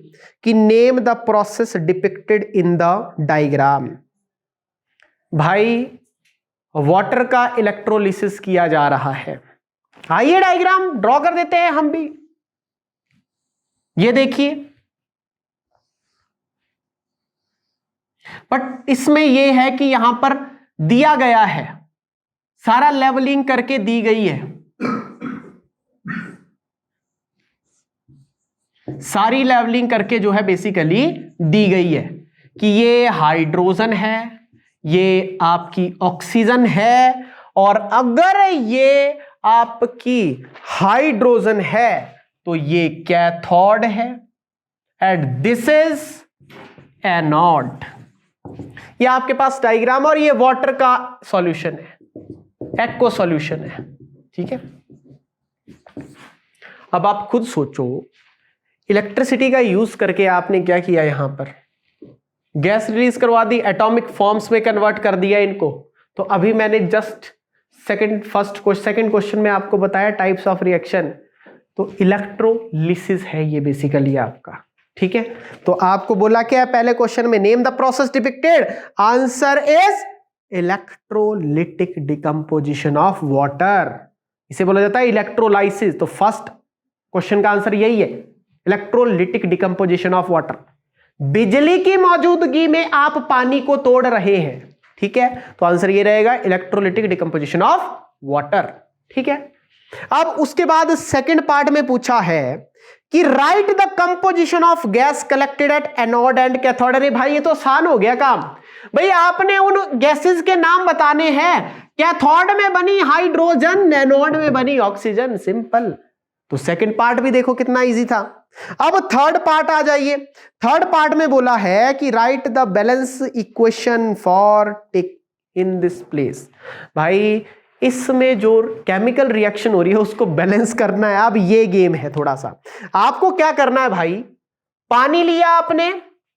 कि name the process depicted in the diagram. भाई वाटर का इलेक्ट्रोलिसिस किया जा रहा है। आइए डायग्राम ड्रॉ कर देते हैं हम भी। ये देखिए, बट इसमें यह है कि यहां पर दिया गया है, सारा लेवलिंग करके दी गई है, सारी लेवलिंग करके जो है बेसिकली दी गई है कि ये हाइड्रोजन है, ये आपकी ऑक्सीजन है, और अगर ये आपकी हाइड्रोजन है तो ये कैथोड है एंड दिस इज एनोड। ये आपके पास डायग्राम, और ये वाटर का सॉल्यूशन है, एक्वा सॉल्यूशन है। ठीक है, अब आप खुद सोचो, इलेक्ट्रिसिटी का यूज करके आपने क्या किया, यहां पर गैस रिलीज करवा दी, एटॉमिक फॉर्म्स में कन्वर्ट कर दिया इनको। तो अभी मैंने जस्ट सेकंड क्वेश्चन में आपको बताया टाइप्स ऑफ रिएक्शन, तो इलेक्ट्रोलिसिस है ये बेसिकली आपका। ठीक है, तो आपको बोला क्या है पहले क्वेश्चन में, name the process depicted, answer is electrolytic decomposition of water. इसे बोला जाता है इलेक्ट्रोलाइसिस। तो फर्स्ट क्वेश्चन का आंसर यही है, इलेक्ट्रोलिटिक डिकम्पोजिशन ऑफ वाटर। बिजली की मौजूदगी में आप पानी को तोड़ रहे हैं। ठीक है, तो आंसर ये रहेगा इलेक्ट्रोलिटिक डिकम्पोजिशन ऑफ वाटर। ठीक है, अब उसके बाद सेकंड पार्ट में पूछा है कि right the composition of gas collected at anode and cathode. अरे भाई ये तो आसान हो गया काम, भाई आपने उन गैसेस के नाम बताने हैं, कैथोड में बनी हाइड्रोजन, एनोड में बनी ऑक्सीजन, सिंपल। तो सेकंड पार्ट भी देखो कितना इजी था। अब थर्ड पार्ट आ जाइए। थर्ड पार्ट में बोला है कि right the balance equation for tick in this place. भाई इसमें जो केमिकल रिएक्शन हो रही है उसको बैलेंस करना है। अब ये गेम है थोड़ा सा, आपको क्या करना है भाई, पानी लिया आपने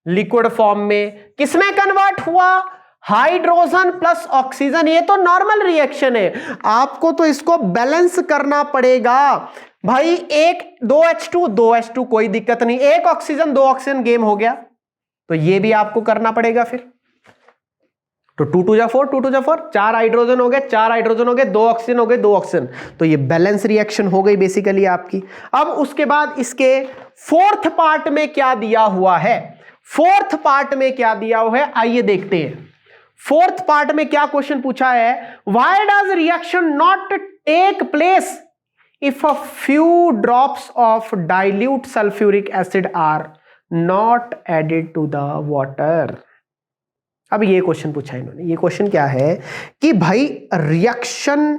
लिक्विड फॉर्म में, किसमें कन्वर्ट हुआ, हाइड्रोजन प्लस ऑक्सीजन। ये तो नॉर्मल रिएक्शन है, आपको तो इसको बैलेंस करना पड़ेगा भाई। एक 2H2 कोई दिक्कत नहीं, एक ऑक्सीजन 2 ऑक्सीजन, गेम हो गया। तो ये भी आपको करना पड़ेगा फिर। तो 2 2 जा 4, 2 2 जा 4, 4 हाइड्रोजन हो गए, 4 हाइड्रोजन हो गए, 2 ऑक्सीजन हो गए, 2 ऑक्सीजन। तो ये बैलेंस रिएक्शन हो गई बेसिकली आपकी। अब उसके बाद इसके फोर्थ पार्ट में क्या दिया हुआ है, फोर्थ पार्ट में क्या दिया हुआ है आइए देखते हैं। फोर्थ पार्ट में क्या क्वेश्चन पूछा है, why does reaction not take place if a few drops of dilute sulfuric acid are not added to the water। अब ये क्वेश्चन पूछा इन्होंने। ये क्वेश्चन क्या है कि भाई रिएक्शन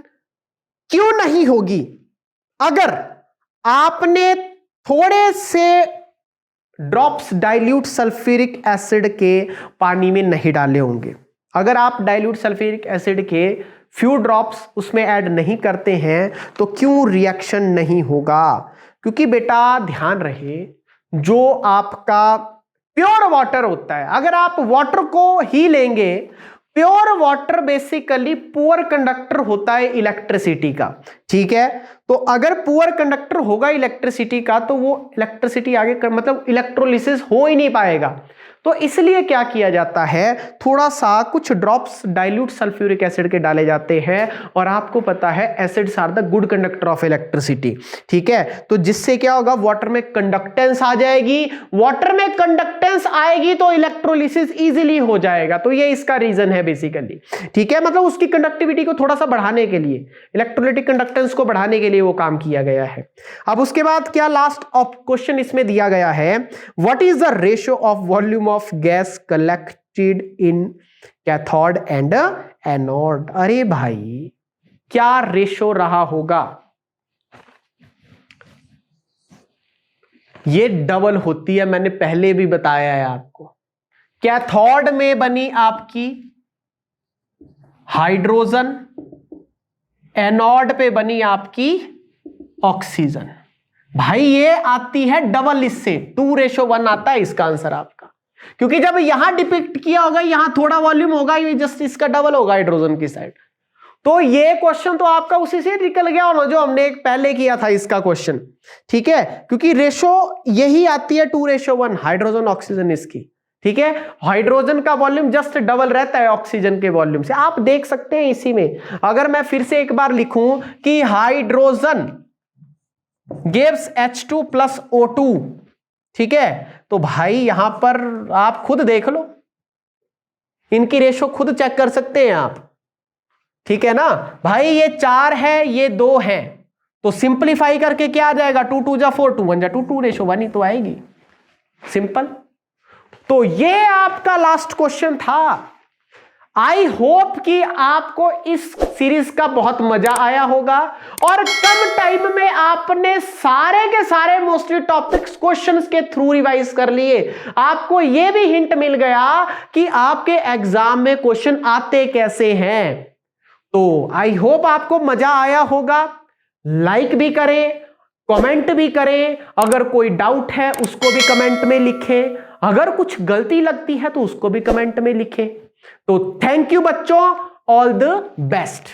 क्यों नहीं होगी अगर आपने थोड़े से ड्रॉप्स डाइल्यूट सल्फ्यूरिक एसिड के पानी में नहीं डाले होंगे। अगर आप डाइल्यूट सल्फ्यूरिक एसिड के फ्यू ड्रॉप्स उसमें ऐड नहीं करते हैं तो क्यों रिएक्शन नहीं होगा, क्योंकि बेटा ध्यान रहे, जो आपका प्योर वाटर होता है, अगर आप वाटर को ही लेंगे, pure water basically poor conductor होता है इलेक्ट्रिसिटी का। ठीक है, तो अगर पुअर कंडक्टर होगा इलेक्ट्रिसिटी का तो वो इलेक्ट्रिसिटी आगे मतलब इलेक्ट्रोलिसिस हो ही नहीं पाएगा। तो इसलिए क्या किया जाता है, थोड़ा सा कुछ ड्रॉप्स डाइल्यूट सल्फ्यूरिक एसिड के डाले जाते हैं, और आपको पता है acids are the good conductor of electricity. ठीक है, तो जिससे क्या होगा, वाटर में कंडक्टेंस आ जाएगी, वाटर में कंडक्टेंस आएगी तो इलेक्ट्रोलिसिस इजीली हो जाएगा। तो ये इसका रीजन है बेसिकली। ठीक है, मतलब उसकी कंडक्टिविटी को थोड़ा सा बढ़ाने के लिए, इलेक्ट्रोलिटिक कंडक्टेंस को बढ़ाने के लिए वो काम किया गया है। अब उसके बाद क्या लास्ट क्वेश्चन इसमें दिया गया है, what is the ratio of volume of gas collected in cathode and anode। अरे भाई क्या रेशो रहा होगा, ये डबल होती है, मैंने पहले भी बताया है आपको। कैथोड में बनी आपकी हाइड्रोजन, एनोड पे बनी आपकी ऑक्सीजन। भाई ये आती है डबल, इससे 2:1 आता है इसका आंसर आपका, क्योंकि जब यहां डिपिक्ट किया होगा यहां थोड़ा वॉल्यूम होगा, ये जस्ट इसका डबल होगा हाइड्रोजन की साइड। तो ये क्वेश्चन तो आपका उसी से निकल गया होना जो हमने एक पहले किया था इसका क्वेश्चन। ठीक है, क्योंकि रेशो यही आती है 2:1 हाइड्रोजन ऑक्सीजन इसकी। ठीक है, हाइड्रोजन का वॉल्यूम जस्ट डबल रहता है ऑक्सीजन के वॉल्यूम से। आप देख सकते हैं इसी में, अगर मैं फिर से एक बार लिखूं कि hydrogen gives H2 plus O2, ठीक है, तो भाई यहां पर आप खुद देख लो, इनकी रेशो खुद चेक कर सकते हैं आप, ठीक है ना भाई। ये 4 है, ये 2 है, तो सिंपलीफाई करके क्या आ जाएगा, 2 2 जा 4, 2 1 जा 2, 2 रेशो 1 ही तो आएगी, सिंपल। तो ये आपका लास्ट क्वेश्चन था। आई होप कि आपको इस सीरीज का बहुत मजा आया होगा और कम टाइम में आपने सारे के सारे मोस्टली टॉपिक्स क्वेश्चंस के थ्रू रिवाइज कर लिए। आपको यह भी हिंट मिल गया कि आपके एग्जाम में क्वेश्चन आते कैसे हैं। तो आई होप आपको मजा आया होगा। लाइक भी करें, कमेंट भी करें, अगर कोई डाउट है उसको भी कमेंट में लिखें, अगर कुछ गलती लगती है तो उसको भी कमेंट में लिखें। तो थैंक यू बच्चों, ऑल द बेस्ट।